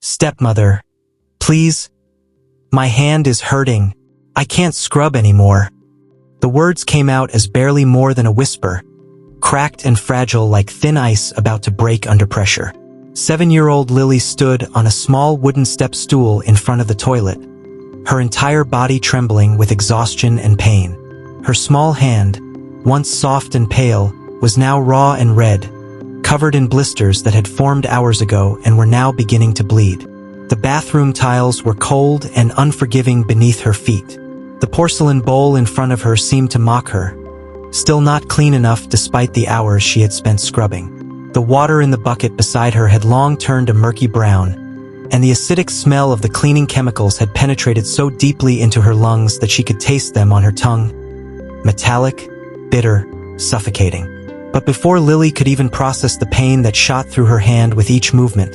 "Stepmother, please. My hand is hurting. I can't scrub anymore." The words came out as barely more than a whisper, cracked and fragile like thin ice about to break under pressure. 7-year-old Lily stood on a small wooden step stool in front of the toilet, her entire body trembling with exhaustion and pain. Her small hand, once soft and pale, was now raw and red, covered in blisters that had formed hours ago and were now beginning to bleed. The bathroom tiles were cold and unforgiving beneath her feet. The porcelain bowl in front of her seemed to mock her, still not clean enough despite the hours she had spent scrubbing. The water in the bucket beside her had long turned a murky brown, and the acidic smell of the cleaning chemicals had penetrated so deeply into her lungs that she could taste them on her tongue. Metallic, bitter, suffocating. But before Lily could even process the pain that shot through her hand with each movement,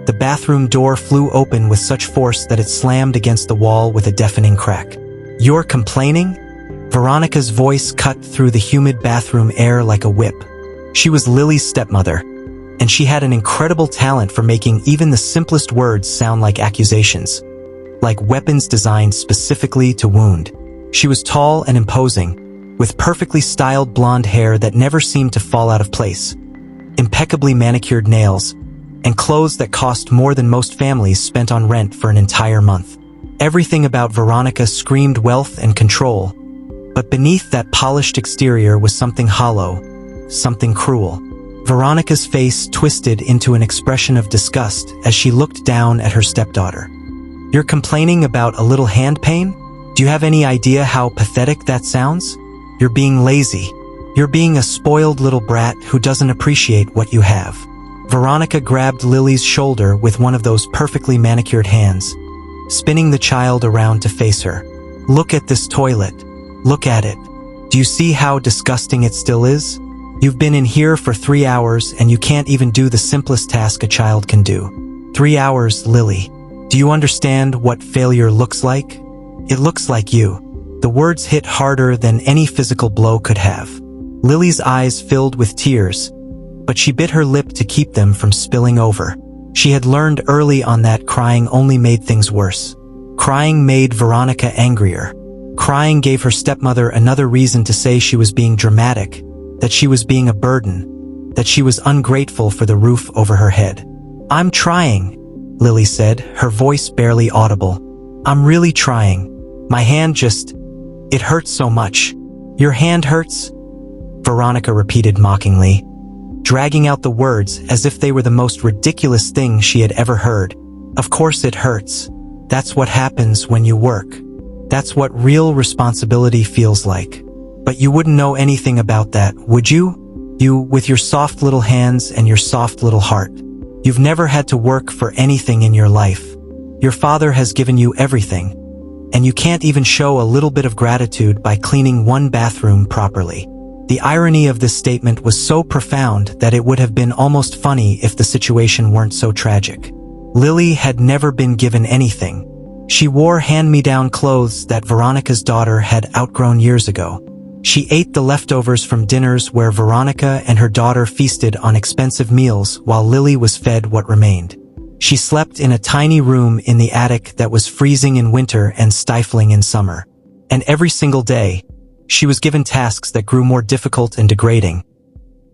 the bathroom door flew open with such force that it slammed against the wall with a deafening crack. "You're complaining?" Veronica's voice cut through the humid bathroom air like a whip. She was Lily's stepmother, and she had an incredible talent for making even the simplest words sound like accusations, like weapons designed specifically to wound. She was tall and imposing, with perfectly styled blonde hair that never seemed to fall out of place, impeccably manicured nails, and clothes that cost more than most families spent on rent for an entire month. Everything about Veronica screamed wealth and control, but beneath that polished exterior was something hollow, something cruel. Veronica's face twisted into an expression of disgust as she looked down at her stepdaughter. "You're complaining about a little hand pain? Do you have any idea how pathetic that sounds? You're being lazy. You're being a spoiled little brat who doesn't appreciate what you have." Veronica grabbed Lily's shoulder with one of those perfectly manicured hands, spinning the child around to face her. "Look at this toilet. Look at it. Do you see how disgusting it still is? You've been in here for 3 hours and you can't even do the simplest task a child can do. 3 hours, Lily. Do you understand what failure looks like? It looks like you." The words hit harder than any physical blow could have. Lily's eyes filled with tears, but she bit her lip to keep them from spilling over. She had learned early on that crying only made things worse. Crying made Veronica angrier. Crying gave her stepmother another reason to say she was being dramatic, that she was being a burden, that she was ungrateful for the roof over her head. "I'm trying," Lily said, her voice barely audible. "I'm really trying. My hand it hurts so much." "Your hand hurts?" Veronica repeated mockingly, dragging out the words as if they were the most ridiculous thing she had ever heard. "Of course it hurts. That's what happens when you work. That's what real responsibility feels like. But you wouldn't know anything about that, would you? You, with your soft little hands and your soft little heart. You've never had to work for anything in your life. Your father has given you everything, and you can't even show a little bit of gratitude by cleaning one bathroom properly." The irony of this statement was so profound that it would have been almost funny if the situation weren't so tragic. Lily had never been given anything. She wore hand-me-down clothes that Veronica's daughter had outgrown years ago. She ate the leftovers from dinners where Veronica and her daughter feasted on expensive meals while Lily was fed what remained. She slept in a tiny room in the attic that was freezing in winter and stifling in summer. And every single day, she was given tasks that grew more difficult and degrading.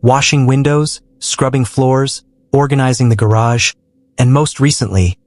Washing windows, scrubbing floors, organizing the garage, and most recently,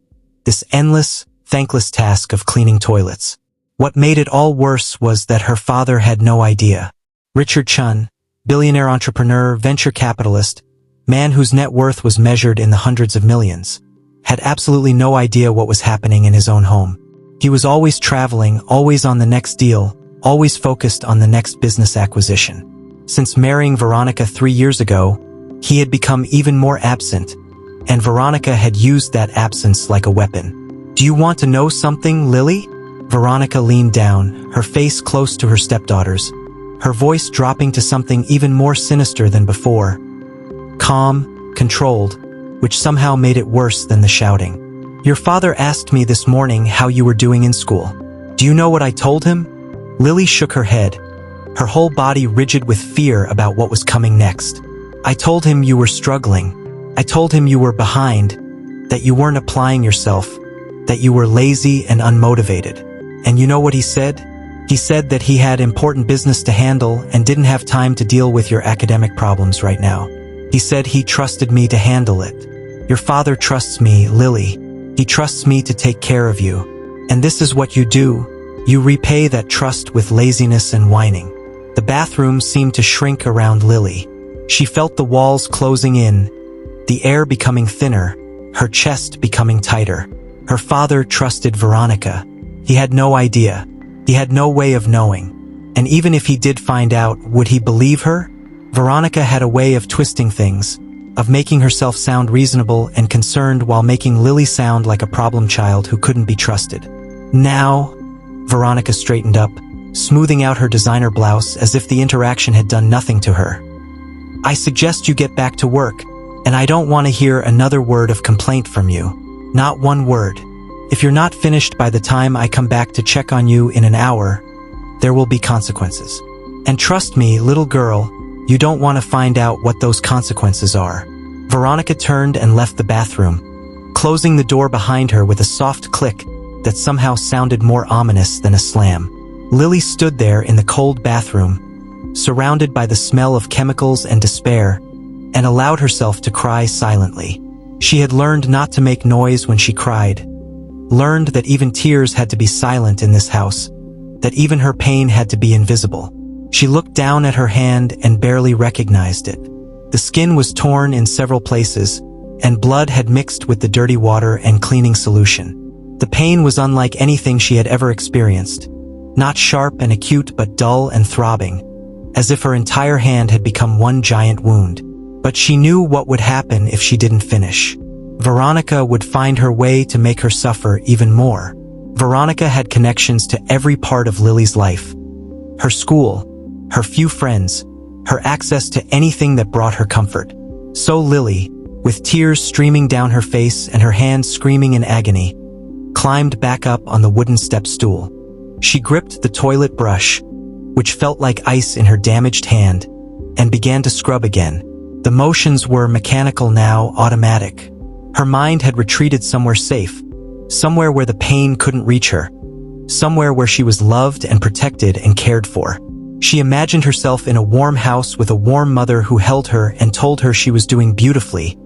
this endless, thankless task of cleaning toilets. What made it all worse was that her father had no idea. Richard Chun, billionaire entrepreneur, venture capitalist, man whose net worth was measured in the hundreds of millions, had absolutely no idea what was happening in his own home. He was always traveling, always on the next deal, always focused on the next business acquisition. Since marrying Veronica 3 years ago, he had become even more absent, and Veronica had used that absence like a weapon. "Do you want to know something, Lily?" Veronica leaned down, her face close to her stepdaughter's, her voice dropping to something even more sinister than before. Calm, controlled, which somehow made it worse than the shouting. "Your father asked me this morning how you were doing in school. Do you know what I told him?" Lily shook her head, her whole body rigid with fear about what was coming next. "I told him you were struggling. I told him you were behind, that you weren't applying yourself, that you were lazy and unmotivated. And you know what he said? He said that he had important business to handle and didn't have time to deal with your academic problems right now. He said he trusted me to handle it. Your father trusts me, Lily. He trusts me to take care of you. And this is what you do. You repay that trust with laziness and whining. The bathroom seemed to shrink around Lily. She felt the walls closing in, the air becoming thinner, her chest becoming tighter. Her father trusted Veronica. He had no idea. He had no way of knowing. And even if he did find out, would he believe her? Veronica had a way of twisting things, of making herself sound reasonable and concerned while making Lily sound like a problem child who couldn't be trusted. Now, Veronica straightened up, smoothing out her designer blouse as if the interaction had done nothing to her. I suggest you get back to work, and I don't want to hear another word of complaint from you. Not one word. If you're not finished by the time I come back to check on you in an hour, there will be consequences. And trust me, little girl, you don't want to find out what those consequences are. Veronica turned and left the bathroom, closing the door behind her with a soft click that somehow sounded more ominous than a slam. Lily stood there in the cold bathroom, surrounded by the smell of chemicals and despair, and allowed herself to cry silently. She had learned not to make noise when she cried, learned that even tears had to be silent in this house, that even her pain had to be invisible. She looked down at her hand and barely recognized it. The skin was torn in several places, and blood had mixed with the dirty water and cleaning solution. The pain was unlike anything she had ever experienced, not sharp and acute but dull and throbbing, as if her entire hand had become one giant wound. But she knew what would happen if she didn't finish. Veronica would find her way to make her suffer even more. Veronica had connections to every part of Lily's life. Her school, her few friends, her access to anything that brought her comfort. So Lily, with tears streaming down her face and her hands screaming in agony, climbed back up on the wooden step stool. She gripped the toilet brush, which felt like ice in her damaged hand, and began to scrub again. The motions were mechanical now, automatic. Her mind had retreated somewhere safe, somewhere where the pain couldn't reach her, somewhere where she was loved and protected and cared for. She imagined herself in a warm house with a warm mother who held her and told her she was doing beautifully,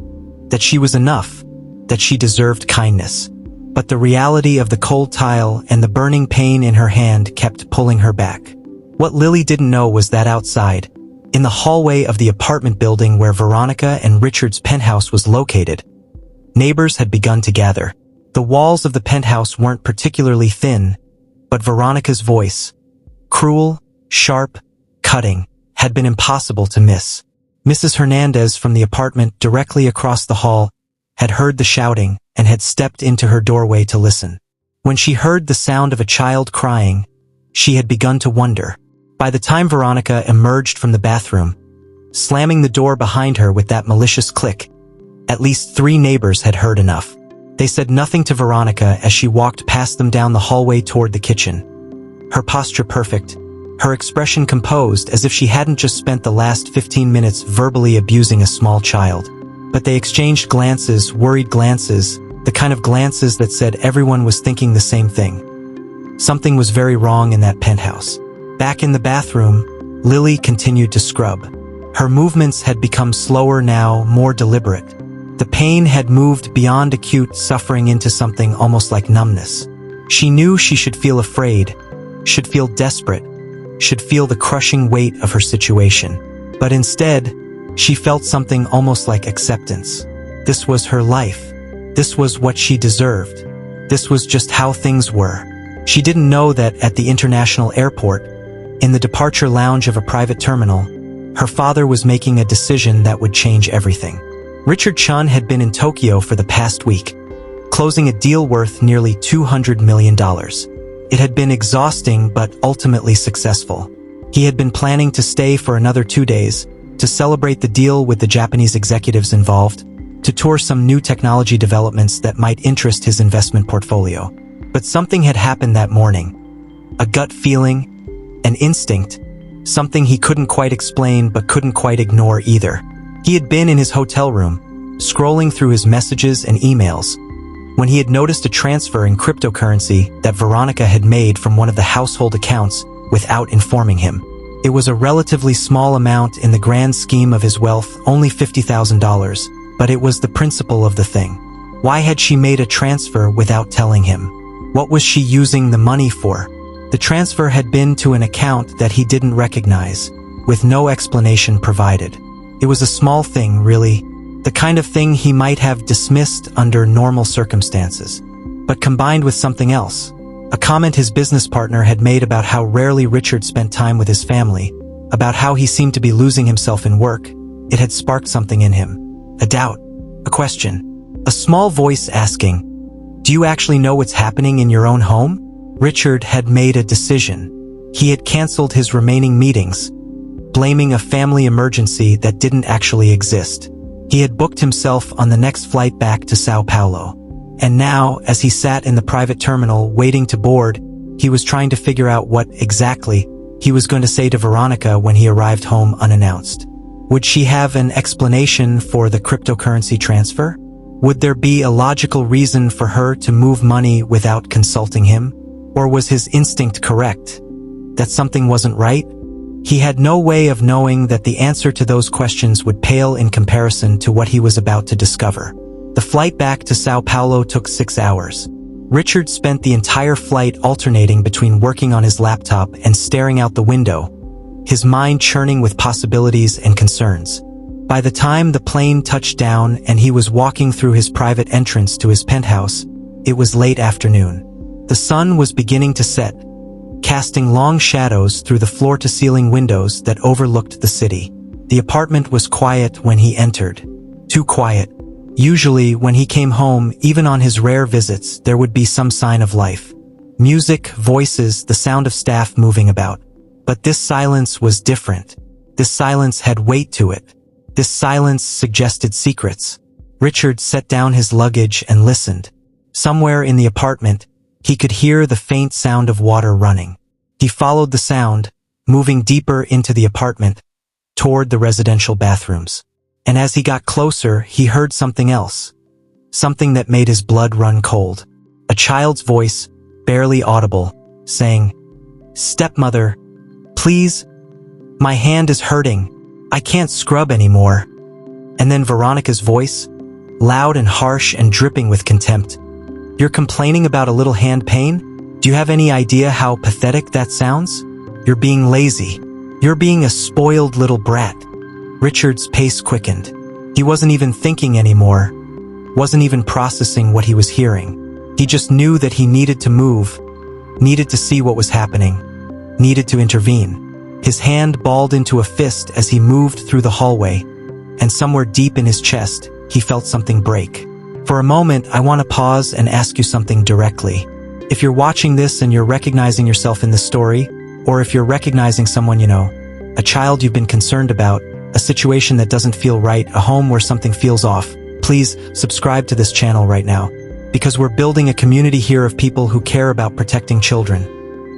that she was enough, that she deserved kindness. But the reality of the cold tile and the burning pain in her hand kept pulling her back. What Lily didn't know was that outside, in the hallway of the apartment building where Veronica and Richard's penthouse was located, neighbors had begun to gather. The walls of the penthouse weren't particularly thin, but Veronica's voice, cruel, sharp, cutting, had been impossible to miss. Mrs. Hernandez from the apartment directly across the hall had heard the shouting and had stepped into her doorway to listen. When she heard the sound of a child crying, she had begun to wonder. By the time Veronica emerged from the bathroom, slamming the door behind her with that malicious click, at least 3 neighbors had heard enough. They said nothing to Veronica as she walked past them down the hallway toward the kitchen. Her posture perfect, her expression composed as if she hadn't just spent the last 15 minutes verbally abusing a small child. But they exchanged glances, worried glances, the kind of glances that said everyone was thinking the same thing. Something was very wrong in that penthouse. Back in the bathroom, Lily continued to scrub. Her movements had become slower now, more deliberate. The pain had moved beyond acute suffering into something almost like numbness. She knew she should feel afraid, should feel desperate, should feel the crushing weight of her situation. But instead, she felt something almost like acceptance. This was her life. This was what she deserved. This was just how things were. She didn't know that at the international airport, in the departure lounge of a private terminal, her father was making a decision that would change everything. Richard Chun had been in Tokyo for the past week, closing a deal worth nearly $200 million. It had been exhausting but ultimately successful. He had been planning to stay for another 2 days, to celebrate the deal with the Japanese executives involved, to tour some new technology developments that might interest his investment portfolio. But something had happened that morning. A gut feeling, an instinct, something he couldn't quite explain but couldn't quite ignore either. He had been in his hotel room, scrolling through his messages and emails, when he had noticed a transfer in cryptocurrency that Veronica had made from one of the household accounts without informing him. It was a relatively small amount in the grand scheme of his wealth, only $50,000, but it was the principle of the thing. Why had she made a transfer without telling him? What was she using the money for? The transfer had been to an account that he didn't recognize, with no explanation provided. It was a small thing, really, the kind of thing he might have dismissed under normal circumstances. But combined with something else, a comment his business partner had made about how rarely Richard spent time with his family, about how he seemed to be losing himself in work, it had sparked something in him. A doubt, a question, a small voice asking, "Do you actually know what's happening in your own home?" Richard had made a decision. He had canceled his remaining meetings, blaming a family emergency that didn't actually exist. He had booked himself on the next flight back to Sao Paulo. And now, as he sat in the private terminal waiting to board, he was trying to figure out what, exactly, he was going to say to Veronica when he arrived home unannounced. Would she have an explanation for the cryptocurrency transfer? Would there be a logical reason for her to move money without consulting him? Or was his instinct correct? That something wasn't right? He had no way of knowing that the answer to those questions would pale in comparison to what he was about to discover. The flight back to Sao Paulo took 6 hours. Richard spent the entire flight alternating between working on his laptop and staring out the window, his mind churning with possibilities and concerns. By the time the plane touched down and he was walking through his private entrance to his penthouse, it was late afternoon. The sun was beginning to set, casting long shadows through the floor-to-ceiling windows that overlooked the city. The apartment was quiet when he entered. Too quiet. Usually, when he came home, even on his rare visits, there would be some sign of life. Music, voices, the sound of staff moving about. But this silence was different. This silence had weight to it. This silence suggested secrets. Richard set down his luggage and listened. Somewhere in the apartment, he could hear the faint sound of water running. He followed the sound, moving deeper into the apartment, toward the residential bathrooms. And as he got closer, he heard something else. Something that made his blood run cold. A child's voice, barely audible, saying, "Stepmother, please, my hand is hurting. I can't scrub anymore." And then Veronica's voice, loud and harsh and dripping with contempt. "You're complaining about a little hand pain? Do you have any idea how pathetic that sounds? You're being lazy. You're being a spoiled little brat." Richard's pace quickened. He wasn't even thinking anymore, wasn't even processing what he was hearing. He just knew that he needed to move, needed to see what was happening, needed to intervene. His hand balled into a fist as he moved through the hallway, and somewhere deep in his chest, he felt something break. For a moment, I want to pause and ask you something directly. If you're watching this and you're recognizing yourself in the story, or if you're recognizing someone you know, a child you've been concerned about, a situation that doesn't feel right, a home where something feels off, please subscribe to this channel right now. Because we're building a community here of people who care about protecting children,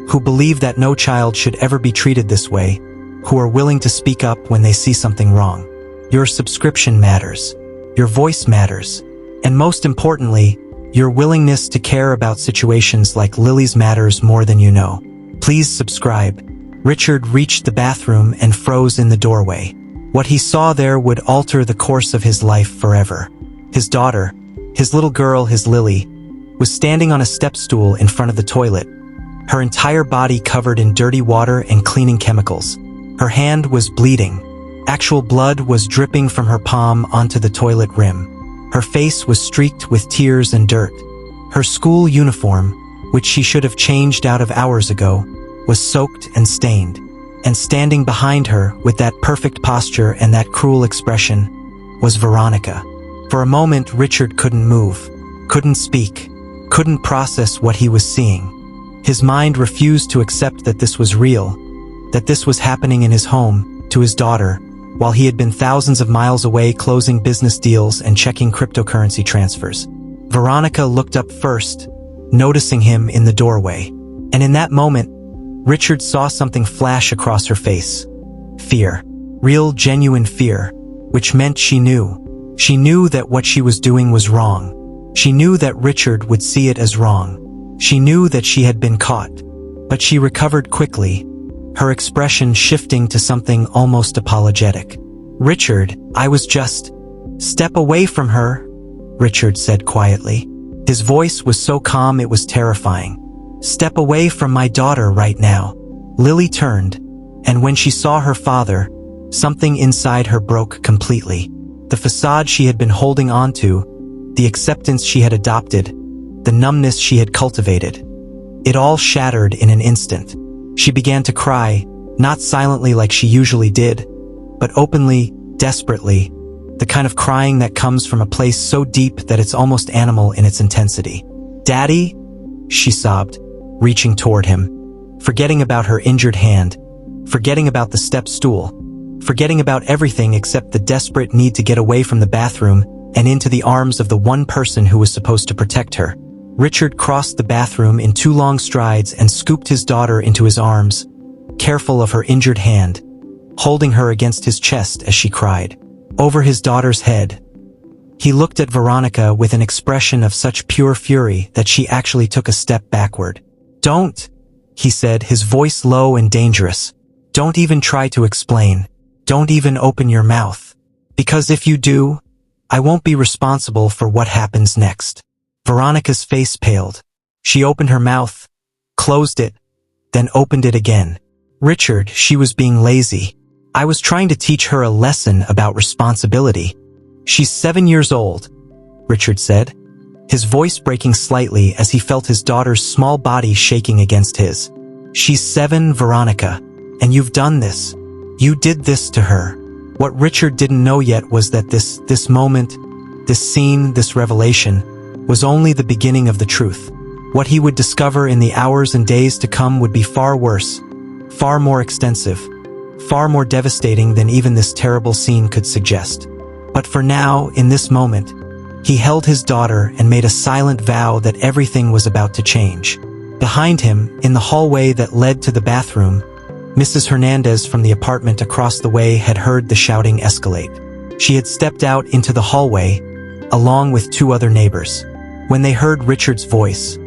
who believe that no child should ever be treated this way, who are willing to speak up when they see something wrong. Your subscription matters. Your voice matters. And most importantly, your willingness to care about situations like Lily's matters more than you know. Please subscribe. Richard reached the bathroom and froze in the doorway. What he saw there would alter the course of his life forever. His daughter, his little girl, his Lily, was standing on a step stool in front of the toilet, her entire body covered in dirty water and cleaning chemicals. Her hand was bleeding. Actual blood was dripping from her palm onto the toilet rim. Her face was streaked with tears and dirt. Her school uniform, which she should have changed out of hours ago, was soaked and stained. And standing behind her, with that perfect posture and that cruel expression, was Veronica. For a moment, Richard couldn't move, couldn't speak, couldn't process what he was seeing. His mind refused to accept that this was real, that this was happening in his home, to his daughter, while he had been thousands of miles away closing business deals and checking cryptocurrency transfers. Veronica looked up first, noticing him in the doorway. And in that moment, Richard saw something flash across her face. Fear. Real, genuine fear, which meant she knew. She knew that what she was doing was wrong. She knew that Richard would see it as wrong. She knew that she had been caught. But she recovered quickly, her expression shifting to something almost apologetic. "Richard, I was just—" "Step away from her," Richard said quietly. His voice was so calm it was terrifying. "Step away from my daughter right now." Lily turned, and when she saw her father, something inside her broke completely. The facade she had been holding onto, the acceptance she had adopted, the numbness she had cultivated. It all shattered in an instant. She began to cry, not silently like she usually did, but openly, desperately, the kind of crying that comes from a place so deep that it's almost animal in its intensity. "Daddy?" she sobbed, reaching toward him, forgetting about her injured hand, forgetting about the step stool, forgetting about everything except the desperate need to get away from the bathroom and into the arms of the one person who was supposed to protect her. Richard crossed the bathroom in 2 long strides and scooped his daughter into his arms, careful of her injured hand, holding her against his chest as she cried. Over his daughter's head, he looked at Veronica with an expression of such pure fury that she actually took a step backward. "Don't," he said, his voice low and dangerous. "Don't even try to explain. Don't even open your mouth. Because if you do, I won't be responsible for what happens next." Veronica's face paled. She opened her mouth, closed it, then opened it again. "Richard, she was being lazy. I was trying to teach her a lesson about responsibility. She's 7 years old," Richard said, his voice breaking slightly as he felt his daughter's small body shaking against his. "She's 7, Veronica, and you've done this. You did this to her." What Richard didn't know yet was that this moment, this scene, this revelation, was only the beginning of the truth. What he would discover in the hours and days to come would be far worse, far more extensive, far more devastating than even this terrible scene could suggest. But for now, in this moment, he held his daughter and made a silent vow that everything was about to change. Behind him, in the hallway that led to the bathroom, Mrs. Hernandez from the apartment across the way had heard the shouting escalate. She had stepped out into the hallway, along with 2 other neighbors. When they heard Richard's voice,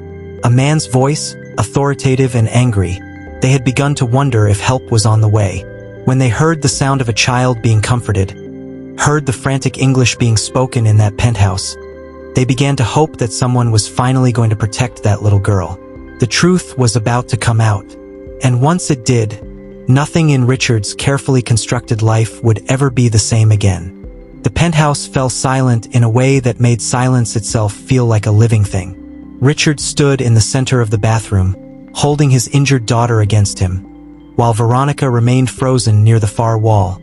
a man's voice, authoritative and angry, they had begun to wonder if help was on the way. When they heard the sound of a child being comforted, heard the frantic English being spoken in that penthouse, they began to hope that someone was finally going to protect that little girl. The truth was about to come out, and once it did, nothing in Richard's carefully constructed life would ever be the same again. The penthouse fell silent in a way that made silence itself feel like a living thing. Richard stood in the center of the bathroom, holding his injured daughter against him, while Veronica remained frozen near the far wall,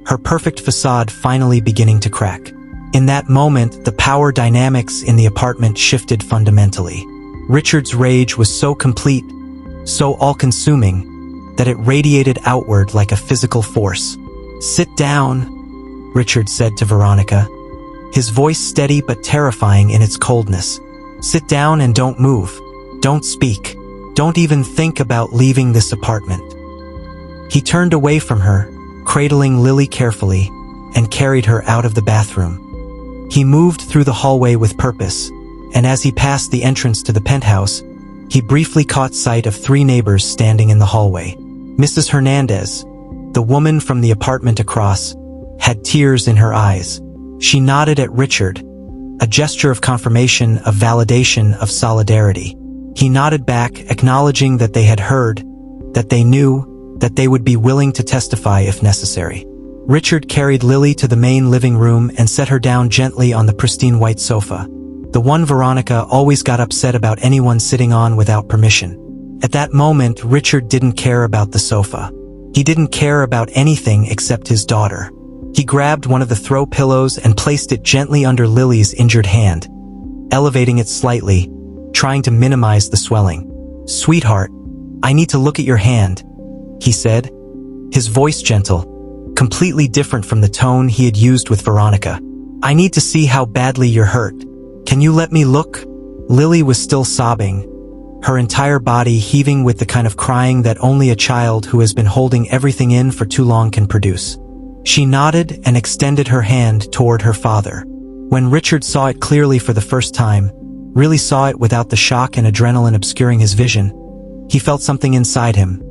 her perfect facade finally beginning to crack. In that moment, the power dynamics in the apartment shifted fundamentally. Richard's rage was so complete, so all-consuming, that it radiated outward like a physical force. "Sit down," Richard said to Veronica, his voice steady but terrifying in its coldness. "Sit down and don't move. Don't speak. Don't even think about leaving this apartment." He turned away from her, cradling Lily carefully, and carried her out of the bathroom. He moved through the hallway with purpose, and as he passed the entrance to the penthouse, he briefly caught sight of 3 neighbors standing in the hallway. Mrs. Hernandez, the woman from the apartment across, had tears in her eyes. She nodded at Richard, a gesture of confirmation, of validation, of solidarity. He nodded back, acknowledging that they had heard, that they knew, that they would be willing to testify if necessary. Richard carried Lily to the main living room and set her down gently on the pristine white sofa, the one Veronica always got upset about anyone sitting on without permission. At that moment, Richard didn't care about the sofa. He didn't care about anything except his daughter. He grabbed one of the throw pillows and placed it gently under Lily's injured hand, elevating it slightly, trying to minimize the swelling. "Sweetheart, I need to look at your hand," he said, his voice gentle, completely different from the tone he had used with Veronica. "I need to see how badly you're hurt. Can you let me look?" Lily was still sobbing, her entire body heaving with the kind of crying that only a child who has been holding everything in for too long can produce. She nodded and extended her hand toward her father. When Richard saw it clearly for the first time, really saw it without the shock and adrenaline obscuring his vision, he felt something inside him.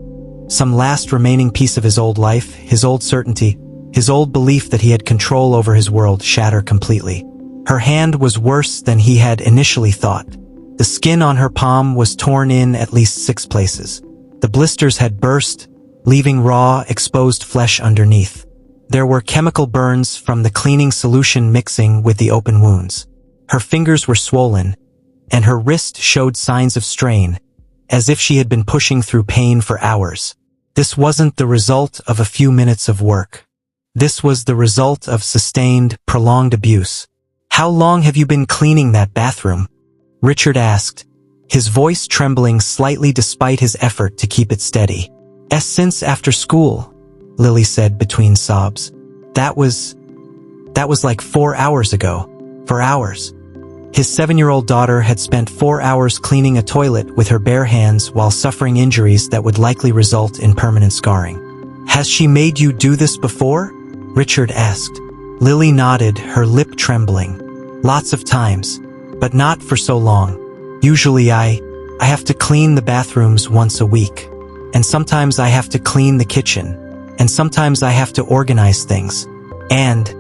Some last remaining piece of his old life, his old certainty, his old belief that he had control over his world shatter completely. Her hand was worse than he had initially thought. The skin on her palm was torn in at least 6 places. The blisters had burst, leaving raw, exposed flesh underneath. There were chemical burns from the cleaning solution mixing with the open wounds. Her fingers were swollen, and her wrist showed signs of strain, as if she had been pushing through pain for hours. This wasn't the result of a few minutes of work. This was the result of sustained, prolonged abuse. "How long have you been cleaning that bathroom?" Richard asked, his voice trembling slightly despite his effort to keep it steady. "Since after school," Lily said between sobs. That was like 4 hours ago. For hours. His 7-year-old daughter had spent 4 hours cleaning a toilet with her bare hands while suffering injuries that would likely result in permanent scarring. "Has she made you do this before?" Richard asked. Lily nodded, her lip trembling. "Lots of times, but not for so long. Usually I have to clean the bathrooms once a week. And sometimes I have to clean the kitchen. And sometimes I have to organize things. And..."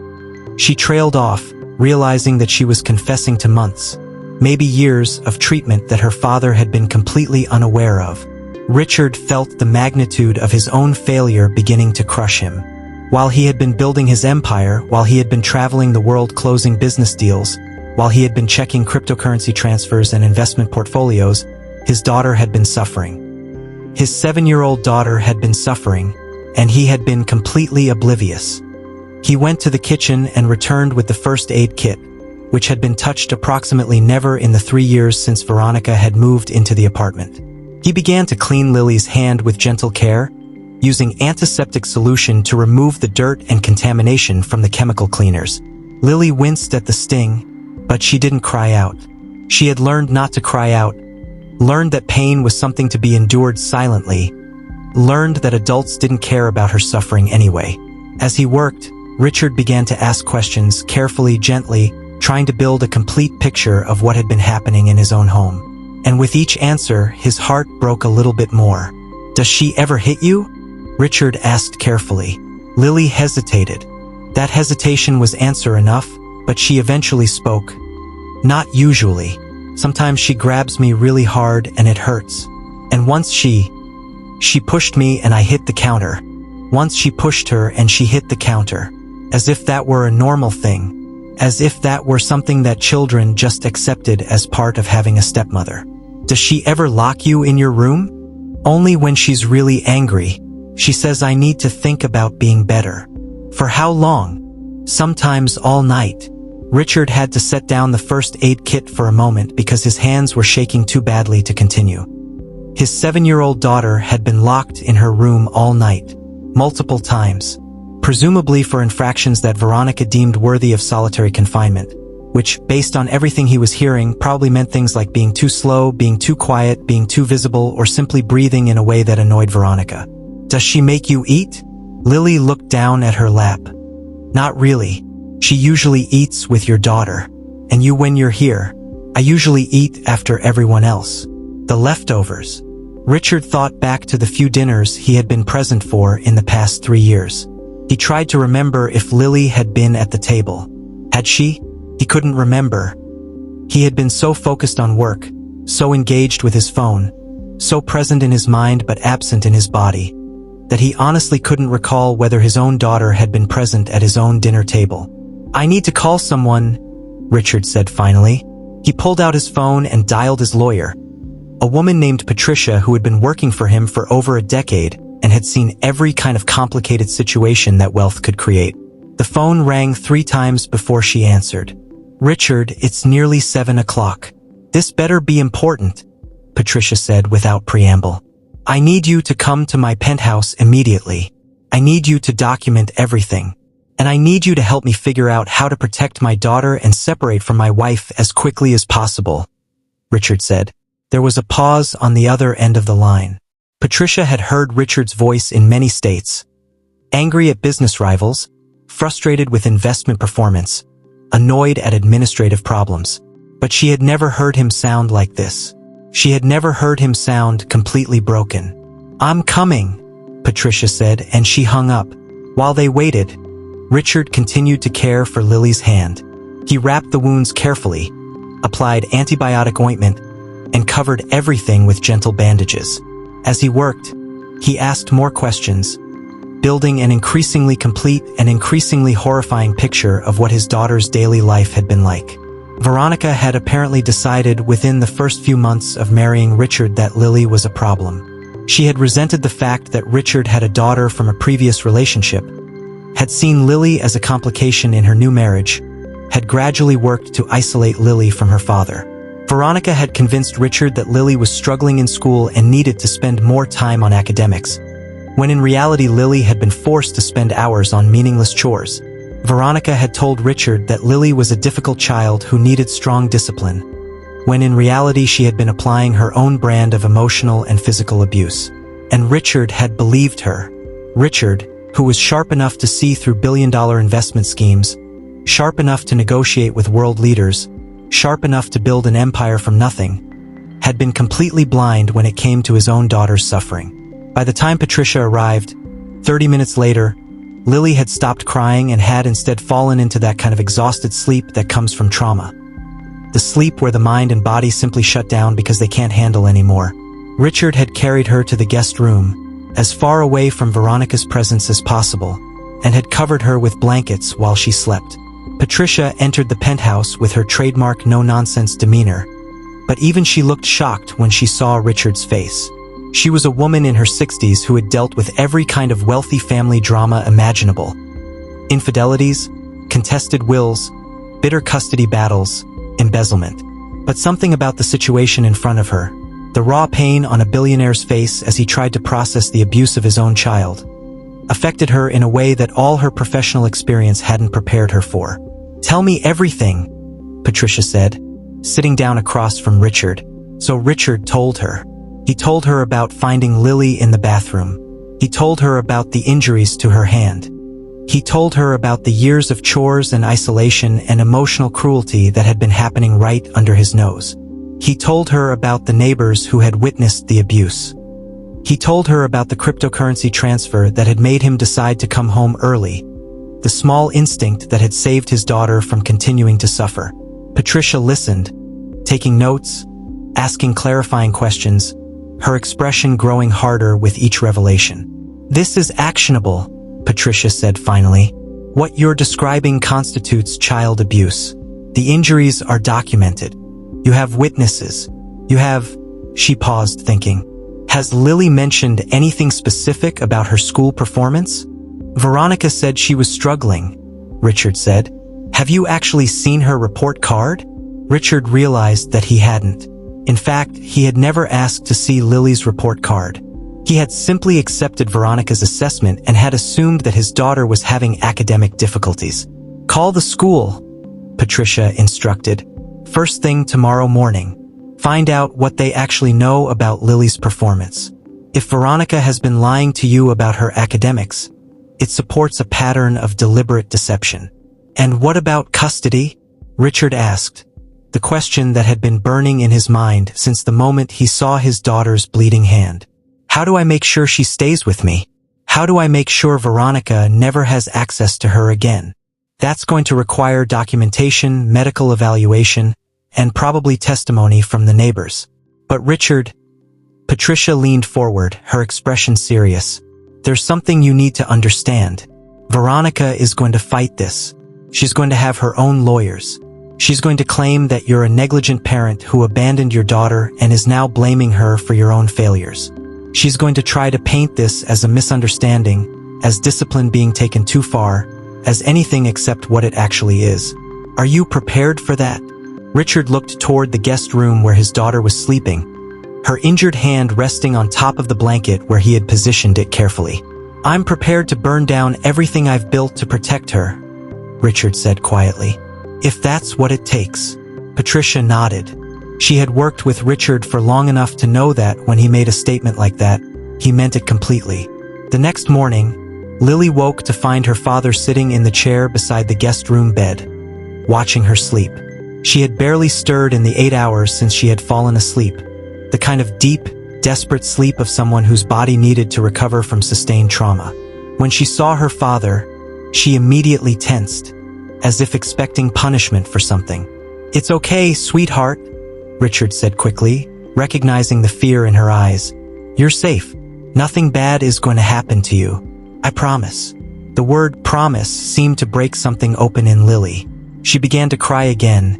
She trailed off, realizing that she was confessing to months, maybe years of treatment that her father had been completely unaware of. Richard felt the magnitude of his own failure beginning to crush him. While he had been building his empire, while he had been traveling the world closing business deals, while he had been checking cryptocurrency transfers and investment portfolios, his daughter had been suffering. His 7-year-old daughter had been suffering, and he had been completely oblivious. He went to the kitchen and returned with the first aid kit, which had been touched approximately never in the 3 years since Veronica had moved into the apartment. He began to clean Lily's hand with gentle care, using antiseptic solution to remove the dirt and contamination from the chemical cleaners. Lily winced at the sting, but she didn't cry out. She had learned not to cry out, learned that pain was something to be endured silently, learned that adults didn't care about her suffering anyway. As he worked, Richard began to ask questions, carefully, gently, trying to build a complete picture of what had been happening in his own home. And with each answer, his heart broke a little bit more. "Does she ever hit you?" Richard asked carefully. Lily hesitated. That hesitation was answer enough, but she eventually spoke. "Not usually. Sometimes she grabs me really hard and it hurts. And once she pushed me and I hit the counter. Once she pushed her and she hit the counter. As if that were a normal thing. As if that were something that children just accepted as part of having a stepmother. Does she ever lock you in your room?" "Only when she's really angry. She says I need to think about being better." "For how long?" "Sometimes all night." Richard had to set down the first aid kit for a moment because his hands were shaking too badly to continue. His 7-year-old daughter had been locked in her room all night, multiple times, presumably for infractions that Veronica deemed worthy of solitary confinement, which, based on everything he was hearing, probably meant things like being too slow, being too quiet, being too visible, or simply breathing in a way that annoyed Veronica. "Does she make you eat?" Lily looked down at her lap. "Not really. She usually eats with your daughter. And you when you're here. I usually eat after everyone else. The leftovers." Richard thought back to the few dinners he had been present for in the past 3 years. He tried to remember if Lily had been at the table. Had she? He couldn't remember. He had been so focused on work, so engaged with his phone, so present in his mind but absent in his body, that he honestly couldn't recall whether his own daughter had been present at his own dinner table. "I need to call someone," Richard said finally. He pulled out his phone and dialed his lawyer, a woman named Patricia who had been working for him for over a decade and had seen every kind of complicated situation that wealth could create. The phone rang 3 times before she answered. "Richard, it's nearly 7 o'clock. This better be important," Patricia said without preamble. "I need you to come to my penthouse immediately. I need you to document everything. And I need you to help me figure out how to protect my daughter and separate from my wife as quickly as possible," Richard said. There was a pause on the other end of the line. Patricia had heard Richard's voice in many states. Angry at business rivals, frustrated with investment performance, annoyed at administrative problems. But she had never heard him sound like this. She had never heard him sound completely broken. "I'm coming," Patricia said, and she hung up. While they waited, Richard continued to care for Lily's hand. He wrapped the wounds carefully, applied antibiotic ointment, and covered everything with gentle bandages. As he worked, he asked more questions, building an increasingly complete and increasingly horrifying picture of what his daughter's daily life had been like. Veronica had apparently decided within the first few months of marrying Richard that Lily was a problem. She had resented the fact that Richard had a daughter from a previous relationship, had seen Lily as a complication in her new marriage, had gradually worked to isolate Lily from her father. Veronica had convinced Richard that Lily was struggling in school and needed to spend more time on academics, when in reality Lily had been forced to spend hours on meaningless chores. Veronica had told Richard that Lily was a difficult child who needed strong discipline, when in reality she had been applying her own brand of emotional and physical abuse. And Richard had believed her. Richard, who was sharp enough to see through billion-dollar investment schemes, sharp enough to negotiate with world leaders, sharp enough to build an empire from nothing, had been completely blind when it came to his own daughter's suffering. By the time Patricia arrived, 30 minutes later, Lily had stopped crying and had instead fallen into that kind of exhausted sleep that comes from trauma. The sleep where the mind and body simply shut down because they can't handle anymore. Richard had carried her to the guest room, as far away from Veronica's presence as possible, and had covered her with blankets while she slept. Patricia entered the penthouse with her trademark no-nonsense demeanor, but even she looked shocked when she saw Richard's face. She was a woman in her 60s who had dealt with every kind of wealthy family drama imaginable. Infidelities, contested wills, bitter custody battles, embezzlement. But something about the situation in front of her, the raw pain on a billionaire's face as he tried to process the abuse of his own child, affected her in a way that all her professional experience hadn't prepared her for. "Tell me everything," Patricia said, sitting down across from Richard. So Richard told her. He told her about finding Lily in the bathroom. He told her about the injuries to her hand. He told her about the years of chores and isolation and emotional cruelty that had been happening right under his nose. He told her about the neighbors who had witnessed the abuse. He told her about the cryptocurrency transfer that had made him decide to come home early, the small instinct that had saved his daughter from continuing to suffer. Patricia listened, taking notes, asking clarifying questions, her expression growing harder with each revelation. "This is actionable," Patricia said finally. "What you're describing constitutes child abuse. The injuries are documented. You have witnesses. You have..." She paused, thinking. "Has Lily mentioned anything specific about her school performance?" "Veronica said she was struggling," Richard said. "Have you actually seen her report card?" Richard realized that he hadn't. In fact, he had never asked to see Lily's report card. He had simply accepted Veronica's assessment and had assumed that his daughter was having academic difficulties. "Call the school," Patricia instructed. "First thing tomorrow morning. Find out what they actually know about Lily's performance. If Veronica has been lying to you about her academics, it supports a pattern of deliberate deception." "And what about custody?" Richard asked, the question that had been burning in his mind since the moment he saw his daughter's bleeding hand. "How do I make sure she stays with me? How do I make sure Veronica never has access to her again?" "That's going to require documentation, medical evaluation, and probably testimony from the neighbors." "But Richard..." Patricia leaned forward, her expression serious. "There's something you need to understand. Veronica is going to fight this. She's going to have her own lawyers. She's going to claim that you're a negligent parent who abandoned your daughter and is now blaming her for your own failures. She's going to try to paint this as a misunderstanding, as discipline being taken too far, as anything except what it actually is. Are you prepared for that?" Richard looked toward the guest room where his daughter was sleeping, her injured hand resting on top of the blanket where he had positioned it carefully. "I'm prepared to burn down everything I've built to protect her," Richard said quietly. "If that's what it takes." Patricia nodded. She had worked with Richard for long enough to know that when he made a statement like that, he meant it completely. The next morning, Lily woke to find her father sitting in the chair beside the guest room bed. watching her sleep. She had barely stirred in the 8 hours since she had fallen asleep, the kind of deep, desperate sleep of someone whose body needed to recover from sustained trauma. When she saw her father, she immediately tensed, as if expecting punishment for something. "It's okay, sweetheart," Richard said quickly, recognizing the fear in her eyes. "You're safe. Nothing bad is going to happen to you. I promise." The word promise seemed to break something open in Lily. She began to cry again,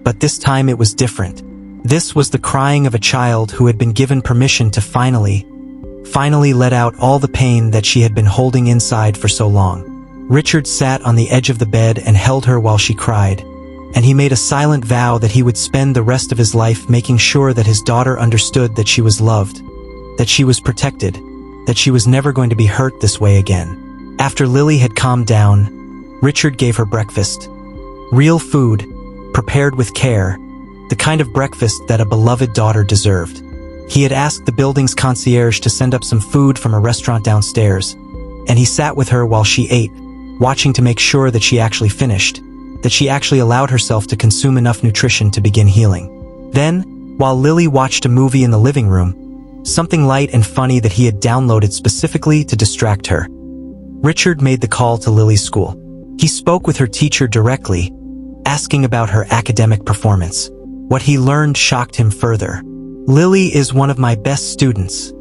but this time it was different. This was the crying of a child who had been given permission to finally let out all the pain that she had been holding inside for so long. Richard sat on the edge of the bed and held her while she cried, and he made a silent vow that he would spend the rest of his life making sure that his daughter understood that she was loved, that she was protected, that she was never going to be hurt this way again. After Lily had calmed down, Richard gave her breakfast. Real food, prepared with care, the kind of breakfast that a beloved daughter deserved. He had asked the building's concierge to send up some food from a restaurant downstairs, and he sat with her while she ate, watching to make sure that she actually finished, that she actually allowed herself to consume enough nutrition to begin healing. Then, while Lily watched a movie in the living room, something light and funny that he had downloaded specifically to distract her, Richard made the call to Lily's school. He spoke with her teacher directly, asking about her academic performance. What he learned shocked him further. "Lily is one of my best students,"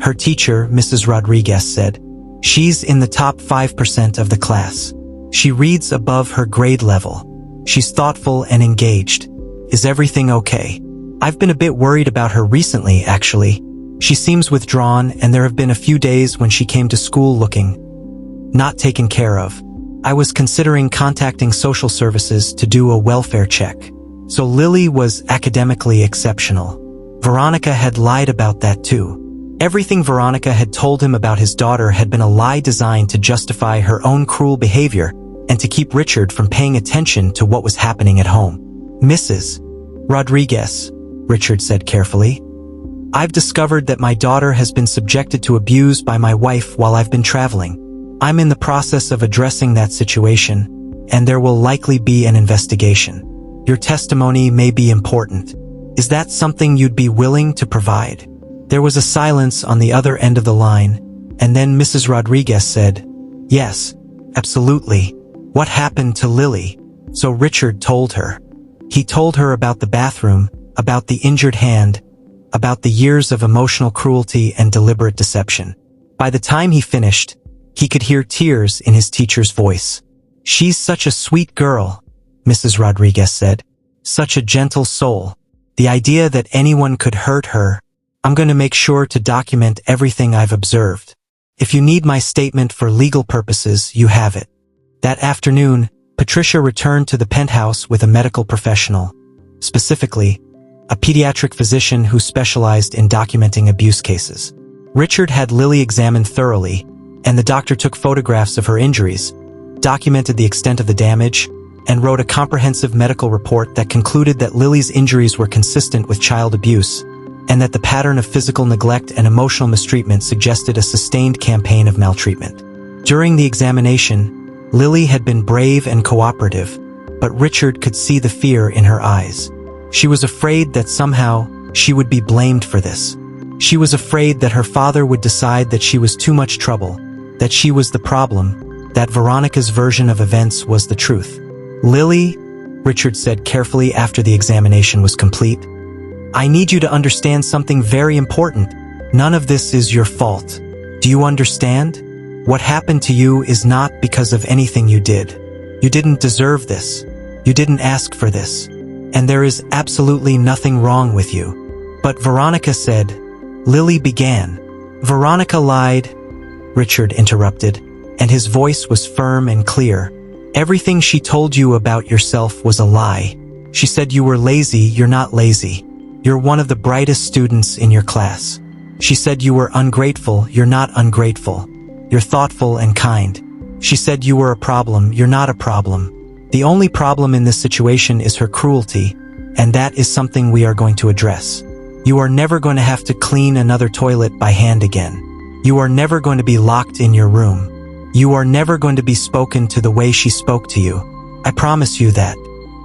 her teacher, Mrs. Rodriguez, said. "She's in the top 5% of the class. She reads above her grade level. She's thoughtful and engaged. Is everything okay? I've been a bit worried about her recently, actually. She seems withdrawn, and there have been a few days when she came to school looking not taken care of. I was considering contacting social services to do a welfare check." So Lily was academically exceptional. Veronica had lied about that too. Everything Veronica had told him about his daughter had been a lie designed to justify her own cruel behavior and to keep Richard from paying attention to what was happening at home. "Mrs. Rodriguez," Richard said carefully, "I've discovered that my daughter has been subjected to abuse by my wife while I've been traveling. I'm in the process of addressing that situation, and there will likely be an investigation. Your testimony may be important. Is that something you'd be willing to provide?" There was a silence on the other end of the line, and then Mrs. Rodriguez said, "Yes, absolutely. What happened to Lily?" So Richard told her. He told her about the bathroom, about the injured hand, about the years of emotional cruelty and deliberate deception. By the time he finished, he could hear tears in his teacher's voice. "She's such a sweet girl," Mrs. Rodriguez said. "Such a gentle soul. The idea that anyone could hurt her. I'm going to make sure to document everything I've observed. If you need my statement for legal purposes, you have it." That afternoon, Patricia returned to the penthouse with a medical professional, specifically, a pediatric physician who specialized in documenting abuse cases. Richard had Lily examined thoroughly, and the doctor took photographs of her injuries, documented the extent of the damage, and wrote a comprehensive medical report that concluded that Lily's injuries were consistent with child abuse, and that the pattern of physical neglect and emotional mistreatment suggested a sustained campaign of maltreatment. During the examination, Lily had been brave and cooperative, but Richard could see the fear in her eyes. She was afraid that somehow she would be blamed for this. She was afraid that her father would decide that she was too much trouble, that she was the problem, that Veronica's version of events was the truth. "Lily," Richard said carefully after the examination was complete, "I need you to understand something very important. None of this is your fault. Do you understand? What happened to you is not because of anything you did. You didn't deserve this. You didn't ask for this. And there is absolutely nothing wrong with you." "But Veronica said," Lily began. "Veronica lied," Richard interrupted, and his voice was firm and clear. "Everything she told you about yourself was a lie. She said you were lazy. You're not lazy. You're one of the brightest students in your class. She said you were ungrateful. You're not ungrateful. You're thoughtful and kind. She said you were a problem. You're not a problem. The only problem in this situation is her cruelty, and that is something we are going to address. You are never going to have to clean another toilet by hand again. You are never going to be locked in your room. You are never going to be spoken to the way she spoke to you. I promise you that.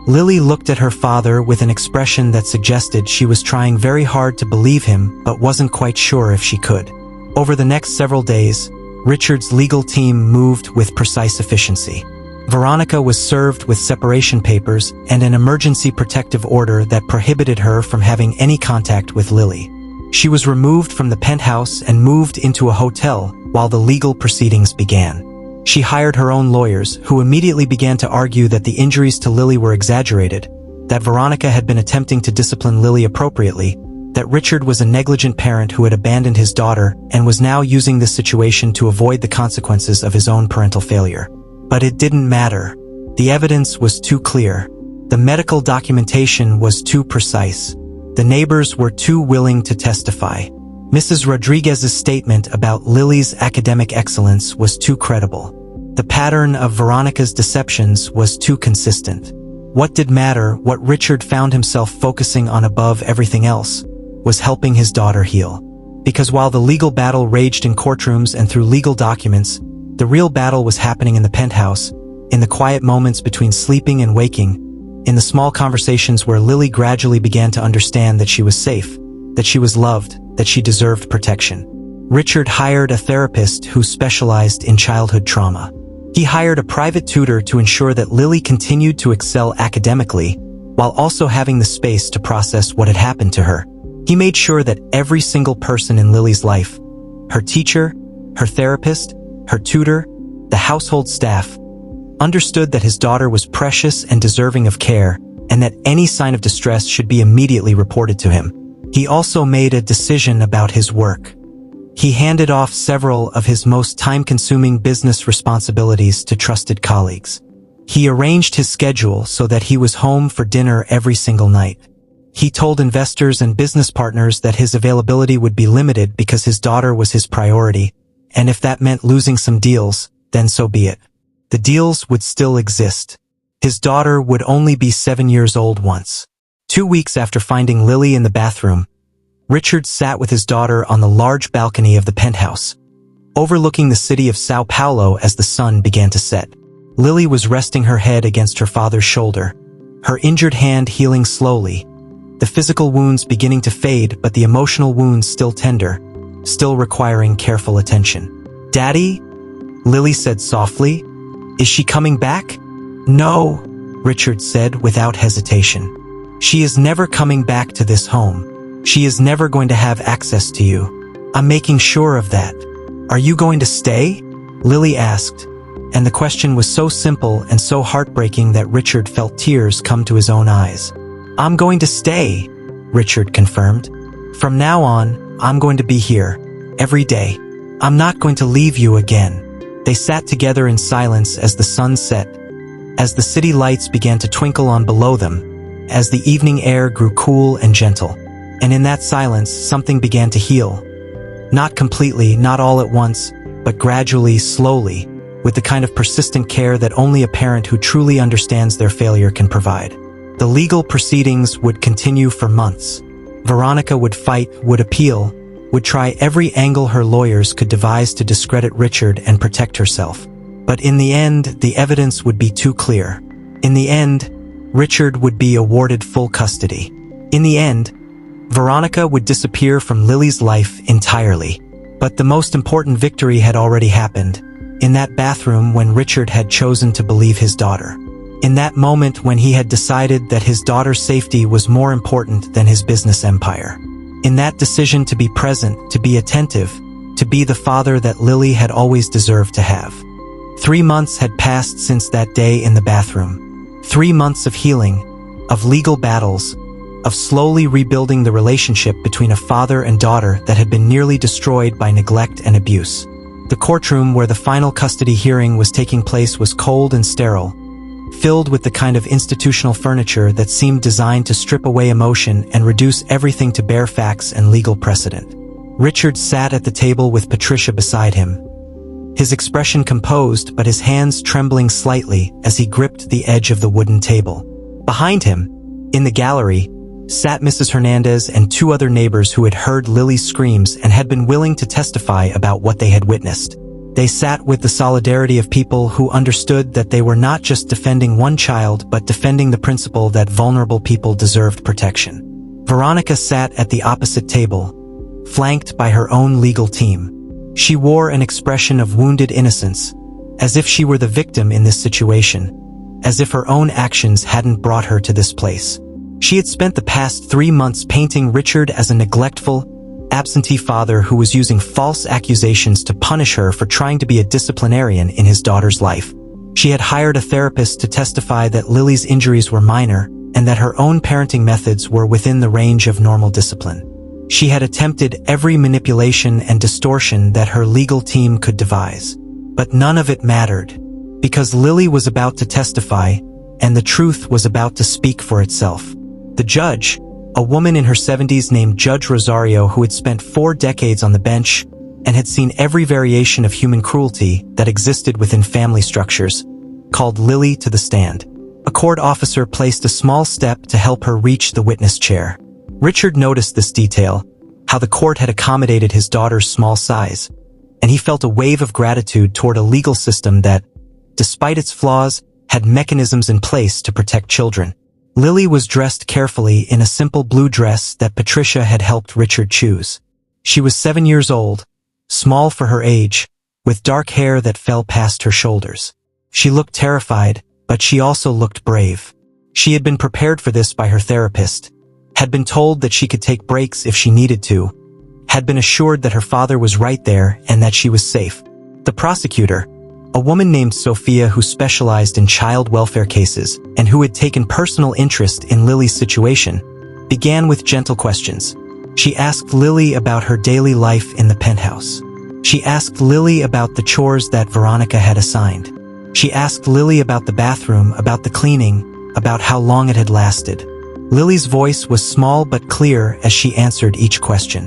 Lily looked at her father with an expression that suggested she was trying very hard to believe him but wasn't quite sure if she could. Over the next several days, Richard's legal team moved with precise efficiency. Veronica was served with separation papers and an emergency protective order that prohibited her from having any contact with Lily. She was removed from the penthouse and moved into a hotel while the legal proceedings began. She hired her own lawyers, who immediately began to argue that the injuries to Lily were exaggerated, that Veronica had been attempting to discipline Lily appropriately, that Richard was a negligent parent who had abandoned his daughter and was now using this situation to avoid the consequences of his own parental failure. But it didn't matter. The evidence was too clear. The medical documentation was too precise. The neighbors were too willing to testify. Mrs. Rodriguez's statement about Lily's academic excellence was too credible. The pattern of Veronica's deceptions was too consistent. What did matter, what Richard found himself focusing on above everything else, was helping his daughter heal. Because while the legal battle raged in courtrooms and through legal documents, the real battle was happening in the penthouse, in the quiet moments between sleeping and waking, in the small conversations where Lily gradually began to understand that she was safe, that she was loved, that she deserved protection. Richard hired a therapist who specialized in childhood trauma. He hired a private tutor to ensure that Lily continued to excel academically, while also having the space to process what had happened to her. He made sure that every single person in Lily's life, her teacher, her therapist, her tutor, the household staff, understood that his daughter was precious and deserving of care, and that any sign of distress should be immediately reported to him. He also made a decision about his work. He handed off several of his most time-consuming business responsibilities to trusted colleagues. He arranged his schedule so that he was home for dinner every single night. He told investors and business partners that his availability would be limited because his daughter was his priority, and if that meant losing some deals, then so be it. The deals would still exist. His daughter would only be 7 years old once. 2 weeks after finding Lily in the bathroom, Richard sat with his daughter on the large balcony of the penthouse, overlooking the city of Sao Paulo as the sun began to set. Lily was resting her head against her father's shoulder, her injured hand healing slowly, the physical wounds beginning to fade but the emotional wounds still tender, still requiring careful attention. "Daddy?" Lily said softly. "Is she coming back?" "No," Richard said without hesitation. "She is never coming back to this home. She is never going to have access to you. I'm making sure of that." "Are you going to stay?" Lily asked, and the question was so simple and so heartbreaking that Richard felt tears come to his own eyes. "I'm going to stay," Richard confirmed. "From now on, I'm going to be here, every day. I'm not going to leave you again." They sat together in silence as the sun set, as the city lights began to twinkle on below them, as the evening air grew cool and gentle. And in that silence, something began to heal. Not completely, not all at once, but gradually, slowly, with the kind of persistent care that only a parent who truly understands their failure can provide. The legal proceedings would continue for months. Veronica would fight, would appeal, would try every angle her lawyers could devise to discredit Richard and protect herself. But in the end, the evidence would be too clear. In the end, Richard would be awarded full custody. In the end, Veronica would disappear from Lily's life entirely. But the most important victory had already happened, in that bathroom when Richard had chosen to believe his daughter. In that moment when he had decided that his daughter's safety was more important than his business empire. In that decision to be present, to be attentive, to be the father that Lily had always deserved to have. 3 months had passed since that day in the bathroom. 3 months of healing, of legal battles, of slowly rebuilding the relationship between a father and daughter that had been nearly destroyed by neglect and abuse. The courtroom where the final custody hearing was taking place was cold and sterile, filled with the kind of institutional furniture that seemed designed to strip away emotion and reduce everything to bare facts and legal precedent. Richard sat at the table with Patricia beside him, his expression composed but his hands trembling slightly as he gripped the edge of the wooden table. Behind him, in the gallery, sat Mrs. Hernandez and 2 other neighbors who had heard Lily's screams and had been willing to testify about what they had witnessed. They sat with the solidarity of people who understood that they were not just defending one child but defending the principle that vulnerable people deserved protection. Veronica sat at the opposite table, flanked by her own legal team. She wore an expression of wounded innocence, as if she were the victim in this situation, as if her own actions hadn't brought her to this place. She had spent the past 3 months painting Richard as a neglectful, absentee father who was using false accusations to punish her for trying to be a disciplinarian in his daughter's life. She had hired a therapist to testify that Lily's injuries were minor and that her own parenting methods were within the range of normal discipline. She had attempted every manipulation and distortion that her legal team could devise. But none of it mattered, because Lily was about to testify, and the truth was about to speak for itself. The judge, a woman in her 70s named Judge Rosario who had spent 4 decades on the bench and had seen every variation of human cruelty that existed within family structures, called Lily to the stand. A court officer placed a small step to help her reach the witness chair. Richard noticed this detail, how the court had accommodated his daughter's small size, and he felt a wave of gratitude toward a legal system that, despite its flaws, had mechanisms in place to protect children. Lily was dressed carefully in a simple blue dress that Patricia had helped Richard choose. She was 7 years old, small for her age, with dark hair that fell past her shoulders. She looked terrified, but she also looked brave. She had been prepared for this by her therapist, had been told that she could take breaks if she needed to, had been assured that her father was right there and that she was safe. The prosecutor, a woman named Sophia who specialized in child welfare cases and who had taken personal interest in Lily's situation, began with gentle questions. She asked Lily about her daily life in the penthouse. She asked Lily about the chores that Veronica had assigned. She asked Lily about the bathroom, about the cleaning, about how long it had lasted. Lily's voice was small but clear as she answered each question.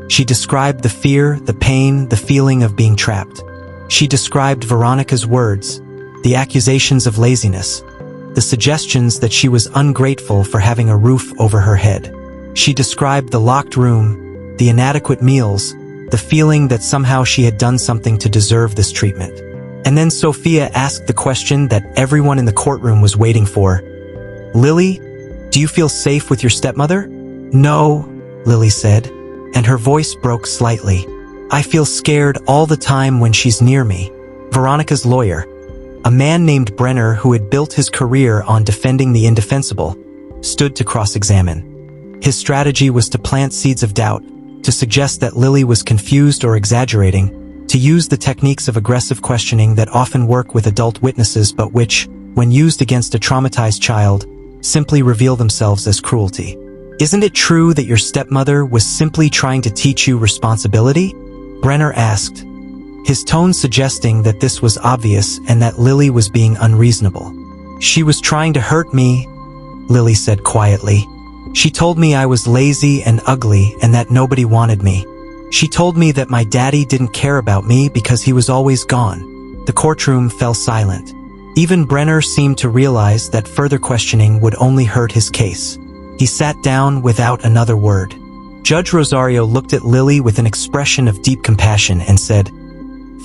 She described the fear, the pain, the feeling of being trapped. She described Veronica's words, the accusations of laziness, the suggestions that she was ungrateful for having a roof over her head. She described the locked room, the inadequate meals, the feeling that somehow she had done something to deserve this treatment. And then Sophia asked the question that everyone in the courtroom was waiting for. "Lily, do you feel safe with your stepmother?" "No," Lily said, and her voice broke slightly. "I feel scared all the time when she's near me." Veronica's lawyer, a man named Brenner who had built his career on defending the indefensible, stood to cross-examine. His strategy was to plant seeds of doubt, to suggest that Lily was confused or exaggerating, to use the techniques of aggressive questioning that often work with adult witnesses but which, when used against a traumatized child, simply reveal themselves as cruelty. "Isn't it true that your stepmother was simply trying to teach you responsibility?" Brenner asked, his tone suggesting that this was obvious and that Lily was being unreasonable. "She was trying to hurt me," Lily said quietly. "She told me I was lazy and ugly and that nobody wanted me. She told me that my daddy didn't care about me because he was always gone." The courtroom fell silent. Even Brenner seemed to realize that further questioning would only hurt his case. He sat down without another word. Judge Rosario looked at Lily with an expression of deep compassion and said,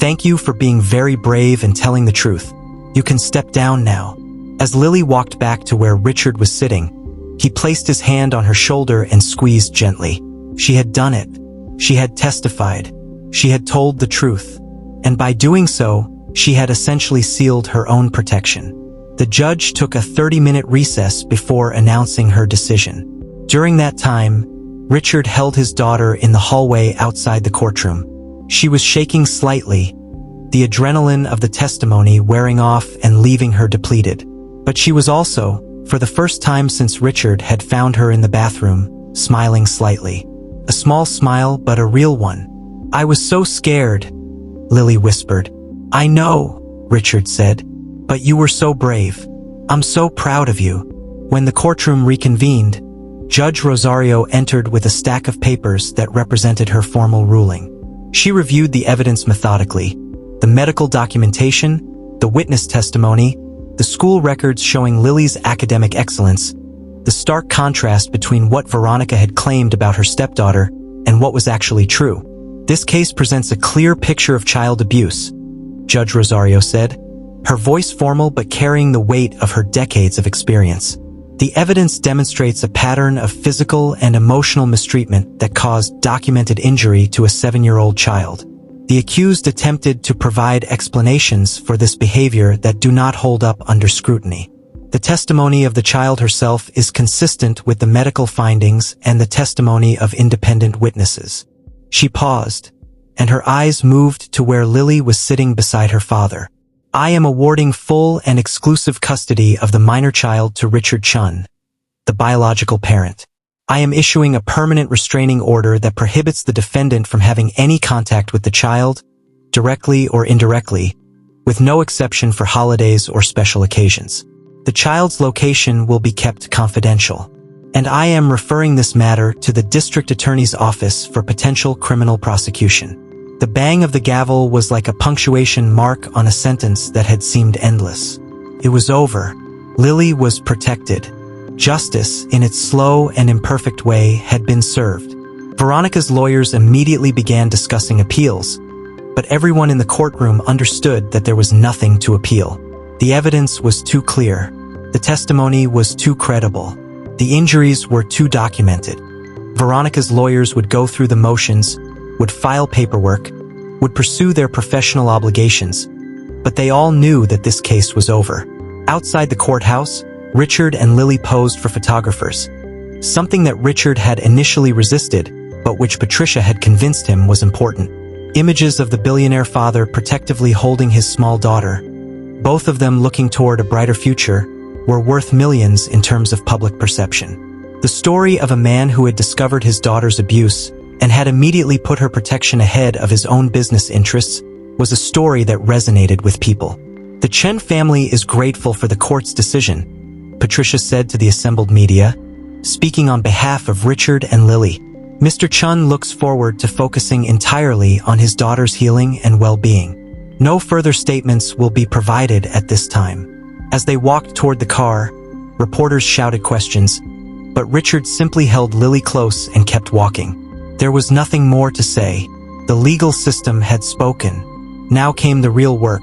"Thank you for being very brave and telling the truth. You can step down now." As Lily walked back to where Richard was sitting, he placed his hand on her shoulder and squeezed gently. She had done it. She had testified. She had told the truth. And by doing so, she had essentially sealed her own protection. The judge took a 30-minute recess before announcing her decision. During that time, Richard held his daughter in the hallway outside the courtroom. She was shaking slightly, the adrenaline of the testimony wearing off and leaving her depleted. But she was also, for the first time since Richard had found her in the bathroom, smiling slightly. A small smile, but a real one. "I was so scared," Lily whispered. "I know," Richard said, "but you were so brave. I'm so proud of you." When the courtroom reconvened, Judge Rosario entered with a stack of papers that represented her formal ruling. She reviewed the evidence methodically, the medical documentation, the witness testimony, the school records showing Lily's academic excellence, the stark contrast between what Veronica had claimed about her stepdaughter and what was actually true. This case presents a clear picture of child abuse, Judge Rosario said, her voice formal but carrying the weight of her decades of experience. The evidence demonstrates a pattern of physical and emotional mistreatment that caused documented injury to a 7-year-old child. The accused attempted to provide explanations for this behavior that do not hold up under scrutiny. The testimony of the child herself is consistent with the medical findings and the testimony of independent witnesses. She paused, and her eyes moved to where Lily was sitting beside her father. I am awarding full and exclusive custody of the minor child to Richard Chun, the biological parent. I am issuing a permanent restraining order that prohibits the defendant from having any contact with the child, directly or indirectly, with no exception for holidays or special occasions. The child's location will be kept confidential, and I am referring this matter to the District Attorney's Office for potential criminal prosecution. The bang of the gavel was like a punctuation mark on a sentence that had seemed endless. It was over. Lily was protected. Justice, in its slow and imperfect way, had been served. Veronica's lawyers immediately began discussing appeals, but everyone in the courtroom understood that there was nothing to appeal. The evidence was too clear. The testimony was too credible. The injuries were too documented. Veronica's lawyers would go through the motions, would file paperwork, would pursue their professional obligations, but they all knew that this case was over. Outside the courthouse, Richard and Lily posed for photographers, something that Richard had initially resisted, but which Patricia had convinced him was important. Images of the billionaire father protectively holding his small daughter, both of them looking toward a brighter future, were worth millions in terms of public perception. The story of a man who had discovered his daughter's abuse and had immediately put her protection ahead of his own business interests was a story that resonated with people. The Chen family is grateful for the court's decision, Patricia said to the assembled media, speaking on behalf of Richard and Lily. Mr. Chun looks forward to focusing entirely on his daughter's healing and well-being. No further statements will be provided at this time. As they walked toward the car, reporters shouted questions, but Richard simply held Lily close and kept walking. There was nothing more to say. The legal system had spoken. Now came the real work,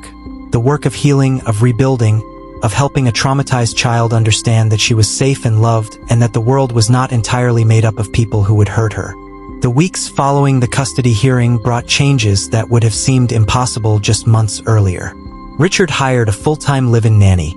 the work of healing, of rebuilding, of helping a traumatized child understand that she was safe and loved and that the world was not entirely made up of people who would hurt her. The weeks following the custody hearing brought changes that would have seemed impossible just months earlier. Richard hired a full-time live-in nanny,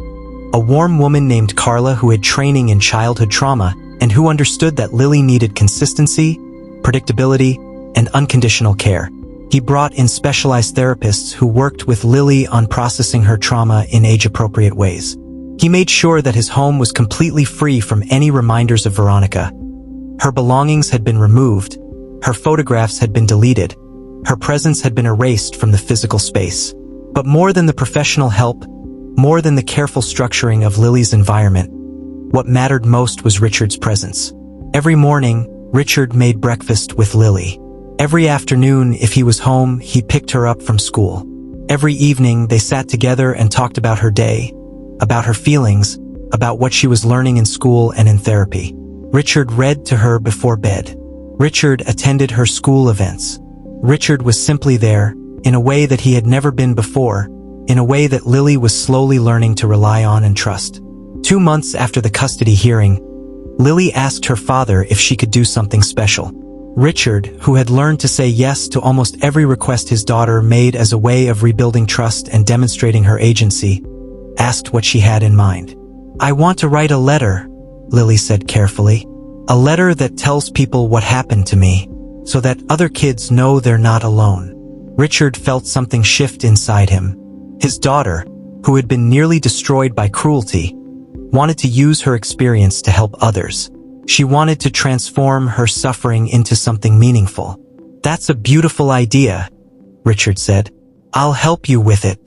a warm woman named Carla who had training in childhood trauma and who understood that Lily needed consistency, predictability, and unconditional care. He brought in specialized therapists who worked with Lily on processing her trauma in age-appropriate ways. He made sure that his home was completely free from any reminders of Veronica. Her belongings had been removed, her photographs had been deleted, her presence had been erased from the physical space. But more than the professional help, more than the careful structuring of Lily's environment, what mattered most was Richard's presence. Every morning, Richard made breakfast with Lily. Every afternoon, if he was home, he picked her up from school. Every evening, they sat together and talked about her day, about her feelings, about what she was learning in school and in therapy. Richard read to her before bed. Richard attended her school events. Richard was simply there, in a way that he had never been before, in a way that Lily was slowly learning to rely on and trust. 2 months after the custody hearing, Lily asked her father if she could do something special. Richard, who had learned to say yes to almost every request his daughter made as a way of rebuilding trust and demonstrating her agency, asked what she had in mind. I want to write a letter, Lily said carefully. A letter that tells people what happened to me, so that other kids know they're not alone. Richard felt something shift inside him. His daughter, who had been nearly destroyed by cruelty, wanted to use her experience to help others. She wanted to transform her suffering into something meaningful. That's a beautiful idea, Richard said. I'll help you with it.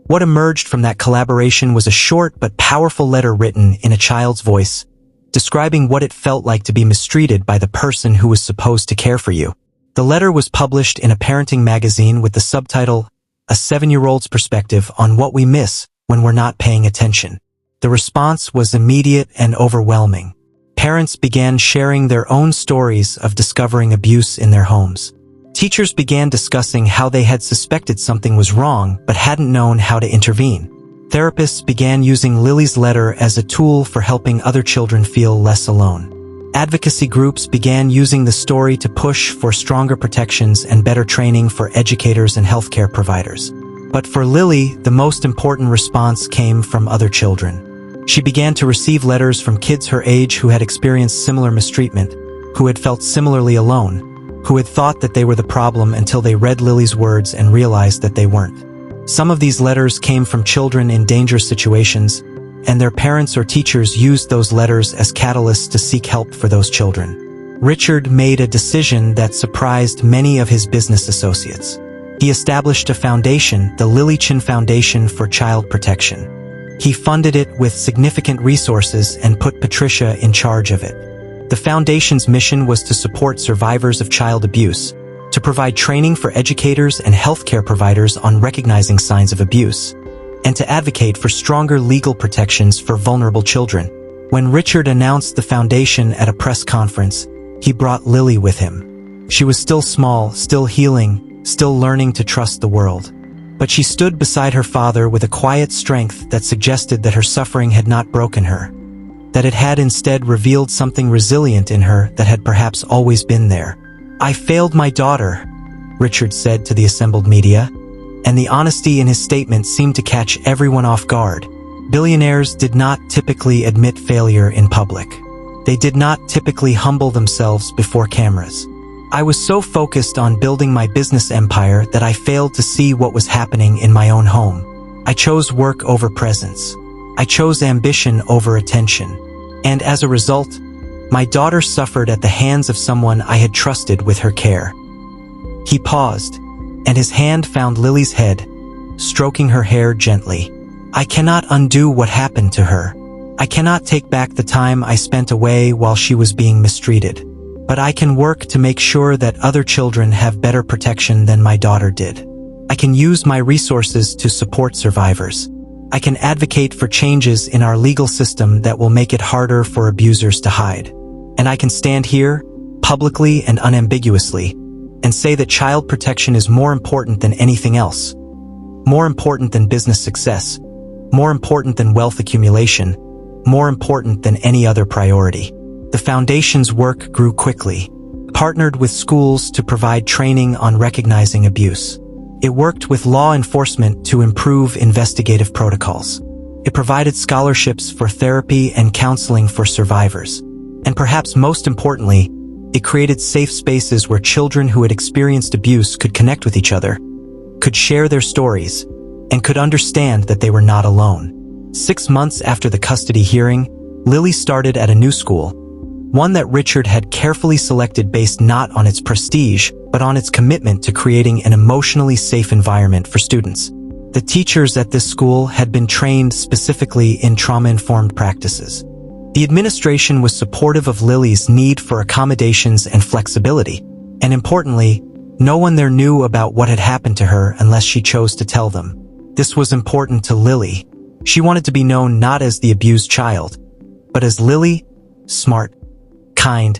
What emerged from that collaboration was a short but powerful letter written in a child's voice, describing what it felt like to be mistreated by the person who was supposed to care for you. The letter was published in a parenting magazine with the subtitle, A 7-Year-Old's Perspective on What We Miss When We're Not Paying Attention. The response was immediate and overwhelming. Parents began sharing their own stories of discovering abuse in their homes. teachers began discussing how they had suspected something was wrong but hadn't known how to intervene. Therapists began using Lily's letter as a tool for helping other children feel less alone. Advocacy groups began using the story to push for stronger protections and better training for educators and healthcare providers. But for Lily, the most important response came from other children. She began to receive letters from kids her age who had experienced similar mistreatment, who had felt similarly alone, who had thought that they were the problem until they read Lily's words and realized that they weren't. Some of these letters came from children in dangerous situations, and their parents or teachers used those letters as catalysts to seek help for those children. Richard made a decision that surprised many of his business associates. He established a foundation, the Lily Chin Foundation for Child Protection. He funded it with significant resources and put Patricia in charge of it. The foundation's mission was to support survivors of child abuse, to provide training for educators and healthcare providers on recognizing signs of abuse, and to advocate for stronger legal protections for vulnerable children. When Richard announced the foundation at a press conference, he brought Lily with him. She was still small, still healing, still learning to trust the world. But she stood beside her father with a quiet strength that suggested that her suffering had not broken her, that it had instead revealed something resilient in her that had perhaps always been there. "I failed my daughter," Richard said to the assembled media, and the honesty in his statement seemed to catch everyone off guard. Billionaires did not typically admit failure in public. They did not typically humble themselves before cameras. "I was so focused on building my business empire that I failed to see what was happening in my own home. I chose work over presence. I chose ambition over attention. And as a result, my daughter suffered at the hands of someone I had trusted with her care." He paused, and his hand found Lily's head, stroking her hair gently. "I cannot undo what happened to her. I cannot take back the time I spent away while she was being mistreated. But I can work to make sure that other children have better protection than my daughter did. I can use my resources to support survivors. I can advocate for changes in our legal system that will make it harder for abusers to hide. And I can stand here, publicly and unambiguously, and say that child protection is more important than anything else. More important than business success. More important than wealth accumulation. More important than any other priority." The foundation's work grew quickly, partnered with schools to provide training on recognizing abuse. It worked with law enforcement to improve investigative protocols. It provided scholarships for therapy and counseling for survivors. And perhaps most importantly, it created safe spaces where children who had experienced abuse could connect with each other, could share their stories, and could understand that they were not alone. 6 months after the custody hearing, Lily started at a new school, one that Richard had carefully selected based not on its prestige, but on its commitment to creating an emotionally safe environment for students. The teachers at this school had been trained specifically in trauma-informed practices. The administration was supportive of Lily's need for accommodations and flexibility, and importantly, no one there knew about what had happened to her unless she chose to tell them. This was important to Lily. She wanted to be known not as the abused child, but as Lily, smart, kind,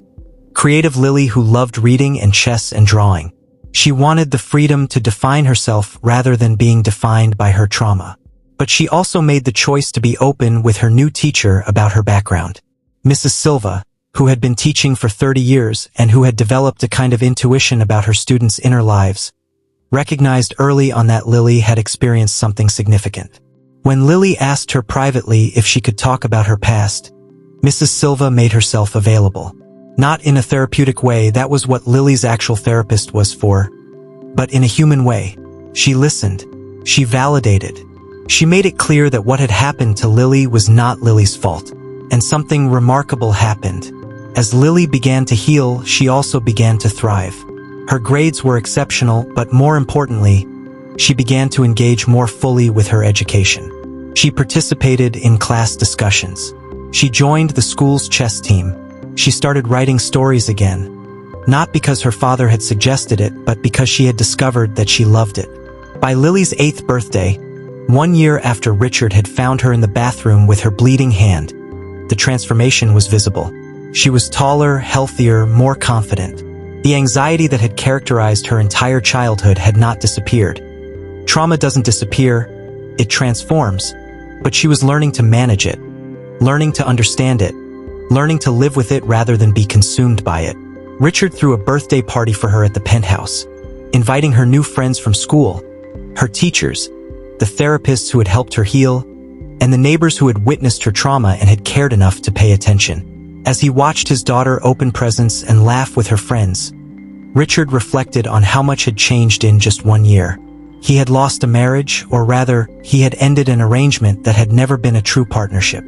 creative Lily who loved reading and chess and drawing. She wanted the freedom to define herself rather than being defined by her trauma. But she also made the choice to be open with her new teacher about her background. Mrs. Silva, who had been teaching for 30 years and who had developed a kind of intuition about her students' inner lives, recognized early on that Lily had experienced something significant. When Lily asked her privately if she could talk about her past, Mrs. Silva made herself available. Not in a therapeutic way, that was what Lily's actual therapist was for, but in a human way. She listened. She validated. She made it clear that what had happened to Lily was not Lily's fault. And something remarkable happened. As Lily began to heal, she also began to thrive. Her grades were exceptional, but more importantly, she began to engage more fully with her education. She participated in class discussions. She joined the school's chess team. She started writing stories again, not because her father had suggested it, but because she had discovered that she loved it. By Lily's 8th birthday, 1 year after Richard had found her in the bathroom with her bleeding hand, the transformation was visible. She was taller, healthier, more confident. The anxiety that had characterized her entire childhood had not disappeared. Trauma doesn't disappear, it transforms, but she was learning to manage it, learning to understand it, learning to live with it rather than be consumed by it. Richard threw a birthday party for her at the penthouse, inviting her new friends from school, her teachers, the therapists who had helped her heal, and the neighbors who had witnessed her trauma and had cared enough to pay attention. As he watched his daughter open presents and laugh with her friends, Richard reflected on how much had changed in just 1 year. He had lost a marriage, or rather, he had ended an arrangement that had never been a true partnership.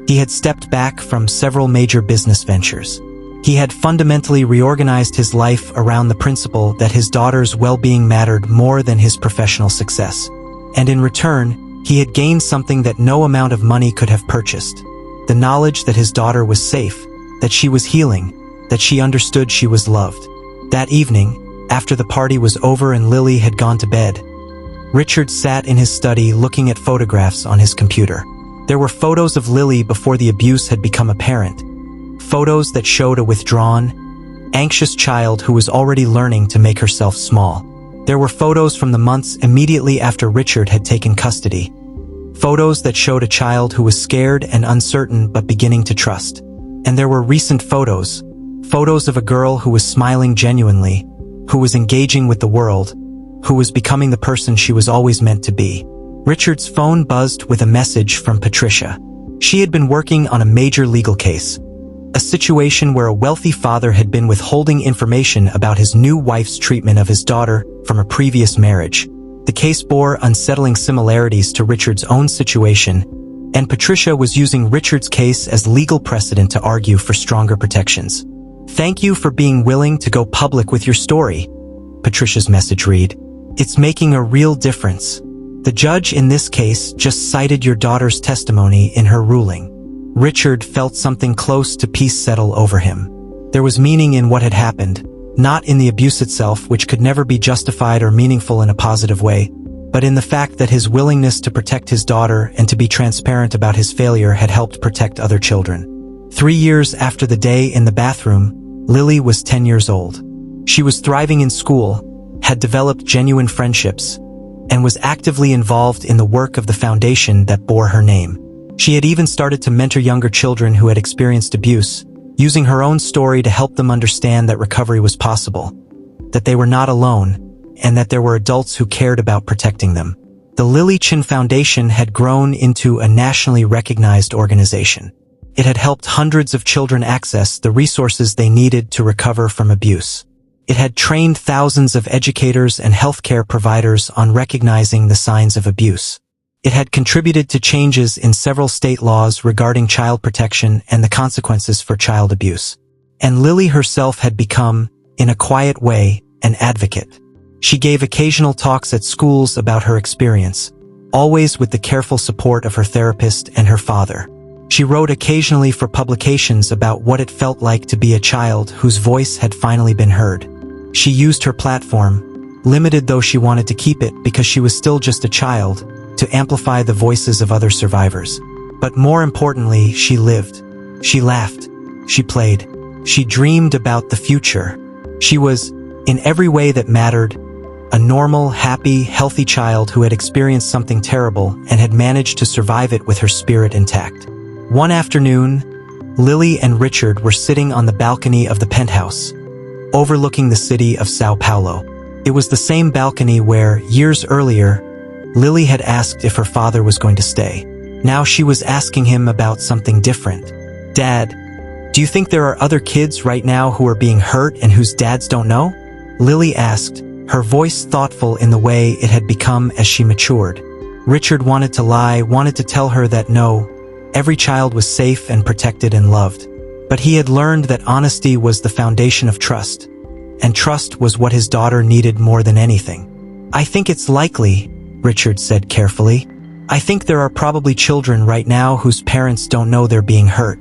He had stepped back from several major business ventures. He had fundamentally reorganized his life around the principle that his daughter's well-being mattered more than his professional success. And in return, he had gained something that no amount of money could have purchased: the knowledge that his daughter was safe, that she was healing, that she understood she was loved. That evening, after the party was over and Lily had gone to bed, Richard sat in his study looking at photographs on his computer. There were photos of Lily before the abuse had become apparent. Photos that showed a withdrawn, anxious child who was already learning to make herself small. There were photos from the months immediately after Richard had taken custody. Photos that showed a child who was scared and uncertain but beginning to trust. And there were recent photos of a girl who was smiling genuinely, who was engaging with the world, who was becoming the person she was always meant to be. Richard's phone buzzed with a message from Patricia. She had been working on a major legal case, a situation where a wealthy father had been withholding information about his new wife's treatment of his daughter from a previous marriage. The case bore unsettling similarities to Richard's own situation, and Patricia was using Richard's case as legal precedent to argue for stronger protections. "Thank you for being willing to go public with your story," Patricia's message read. "It's making a real difference. The judge in this case just cited your daughter's testimony in her ruling." Richard felt something close to peace settle over him. There was meaning in what had happened, not in the abuse itself, which could never be justified or meaningful in a positive way, but in the fact that his willingness to protect his daughter and to be transparent about his failure had helped protect other children. 3 years after the day in the bathroom, Lily was 10 years old. She was thriving in school, had developed genuine friendships, and was actively involved in the work of the foundation that bore her name. She had even started to mentor younger children who had experienced abuse, using her own story to help them understand that recovery was possible, that they were not alone, and that there were adults who cared about protecting them. The Lily Chin Foundation had grown into a nationally recognized organization. It had helped hundreds of children access the resources they needed to recover from abuse. It had trained thousands of educators and healthcare providers on recognizing the signs of abuse. It had contributed to changes in several state laws regarding child protection and the consequences for child abuse. And Lily herself had become, in a quiet way, an advocate. She gave occasional talks at schools about her experience, always with the careful support of her therapist and her father. She wrote occasionally for publications about what it felt like to be a child whose voice had finally been heard. She used her platform, limited though she wanted to keep it because she was still just a child, to amplify the voices of other survivors. But more importantly, she lived. She laughed. She played. She dreamed about the future. She was, in every way that mattered, a normal, happy, healthy child who had experienced something terrible and had managed to survive it with her spirit intact. One afternoon, Lily and Richard were sitting on the balcony of the penthouse, overlooking the city of Sao Paulo. It was the same balcony where, years earlier, Lily had asked if her father was going to stay. Now she was asking him about something different. "Dad, do you think there are other kids right now who are being hurt and whose dads don't know?" Lily asked, her voice thoughtful in the way it had become as she matured. Richard wanted to lie, wanted to tell her that no, every child was safe and protected and loved. But he had learned that honesty was the foundation of trust, and trust was what his daughter needed more than anything. "I think it's likely," Richard said carefully. "I think there are probably children right now whose parents don't know they're being hurt.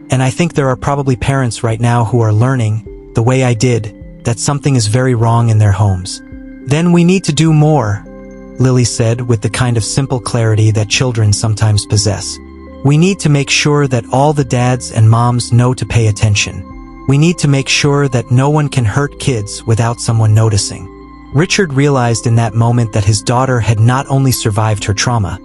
And I think there are probably parents right now who are learning, the way I did, that something is very wrong in their homes. Then we need to do more," Lily said with the kind of simple clarity that children sometimes possess. "We need to make sure that all the dads and moms know to pay attention. We need to make sure that no one can hurt kids without someone noticing. Richard realized in that moment that his daughter had not only survived her trauma,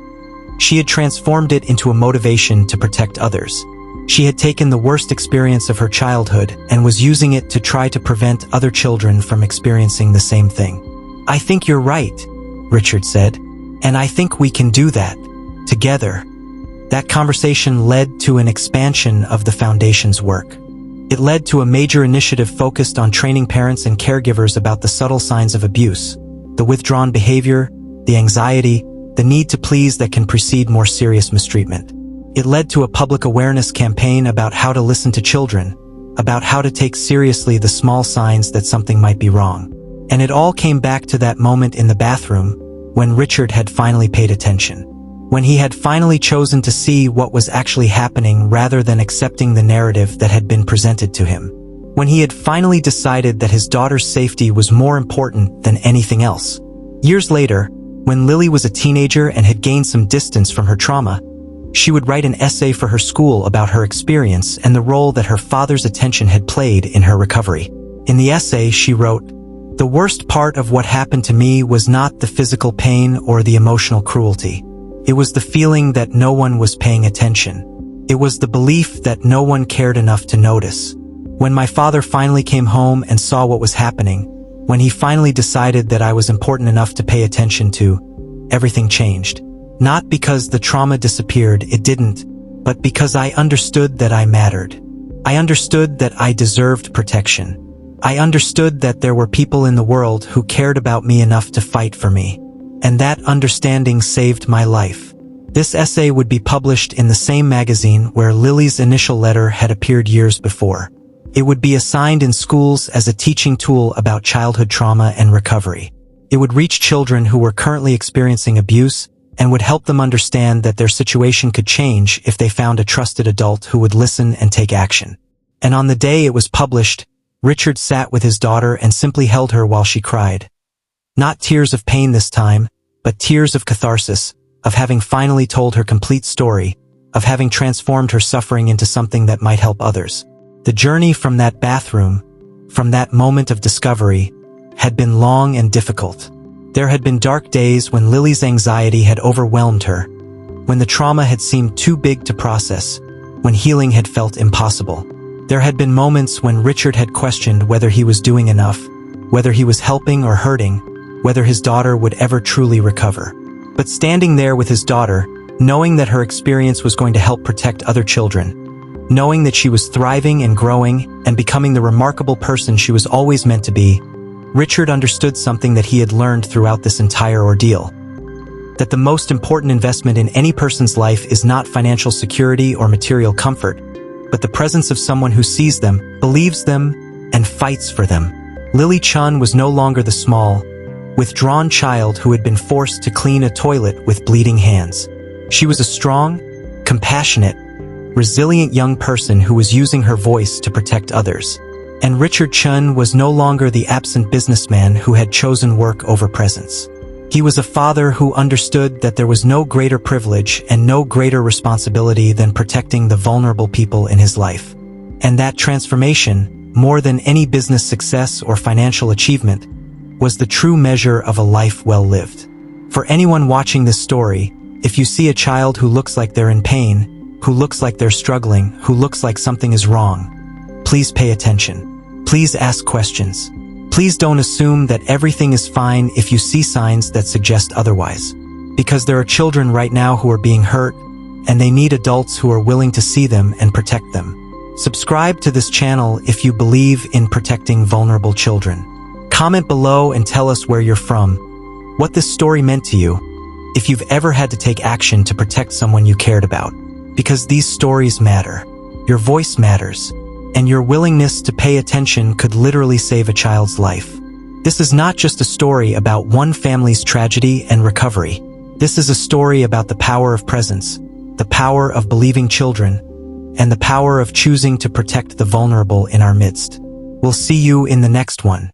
she had transformed it into a motivation to protect others. She had taken the worst experience of her childhood and was using it to try to prevent other children from experiencing the same thing. "I think you're right," Richard said, "and I think we can do that together." That conversation led to an expansion of the foundation's work. It led to a major initiative focused on training parents and caregivers about the subtle signs of abuse, the withdrawn behavior, the anxiety, the need to please that can precede more serious mistreatment. It led to a public awareness campaign about how to listen to children, about how to take seriously the small signs that something might be wrong. And it all came back to that moment in the bathroom when Richard had finally paid attention. When he had finally chosen to see what was actually happening rather than accepting the narrative that had been presented to him. When he had finally decided that his daughter's safety was more important than anything else. Years later, when Lily was a teenager and had gained some distance from her trauma, she would write an essay for her school about her experience and the role that her father's attention had played in her recovery. In the essay, she wrote, "The worst part of what happened to me was not the physical pain or the emotional cruelty. It was the feeling that no one was paying attention. It was the belief that no one cared enough to notice. When my father finally came home and saw what was happening, when he finally decided that I was important enough to pay attention to, everything changed. Not because the trauma disappeared, it didn't, but because I understood that I mattered. I understood that I deserved protection. I understood that there were people in the world who cared about me enough to fight for me. And that understanding saved my life." This essay would be published in the same magazine where Lily's initial letter had appeared years before. It would be assigned in schools as a teaching tool about childhood trauma and recovery. It would reach children who were currently experiencing abuse and would help them understand that their situation could change if they found a trusted adult who would listen and take action. And on the day it was published, Richard sat with his daughter and simply held her while she cried. Not tears of pain this time, but tears of catharsis, of having finally told her complete story, of having transformed her suffering into something that might help others. The journey from that bathroom, from that moment of discovery, had been long and difficult. There had been dark days when Lily's anxiety had overwhelmed her, when the trauma had seemed too big to process, when healing had felt impossible. There had been moments when Richard had questioned whether he was doing enough, whether he was helping or hurting, whether his daughter would ever truly recover. But standing there with his daughter, knowing that her experience was going to help protect other children, knowing that she was thriving and growing and becoming the remarkable person she was always meant to be, Richard understood something that he had learned throughout this entire ordeal. That the most important investment in any person's life is not financial security or material comfort, but the presence of someone who sees them, believes them, and fights for them. Lily Chun was no longer the small, withdrawn child who had been forced to clean a toilet with bleeding hands. She was a strong, compassionate, resilient young person who was using her voice to protect others. And Richard Chun was no longer the absent businessman who had chosen work over presence. He was a father who understood that there was no greater privilege and no greater responsibility than protecting the vulnerable people in his life. And that transformation, more than any business success or financial achievement, was the true measure of a life well lived. For anyone watching this story, if you see a child who looks like they're in pain, who looks like they're struggling, who looks like something is wrong, please pay attention. Please ask questions. Please don't assume that everything is fine if you see signs that suggest otherwise. Because there are children right now who are being hurt, and they need adults who are willing to see them and protect them. Subscribe to this channel if you believe in protecting vulnerable children. Comment below and tell us where you're from, what this story meant to you, if you've ever had to take action to protect someone you cared about. Because these stories matter. Your voice matters. And your willingness to pay attention could literally save a child's life. This is not just a story about one family's tragedy and recovery. This is a story about the power of presence, the power of believing children, and the power of choosing to protect the vulnerable in our midst. We'll see you in the next one.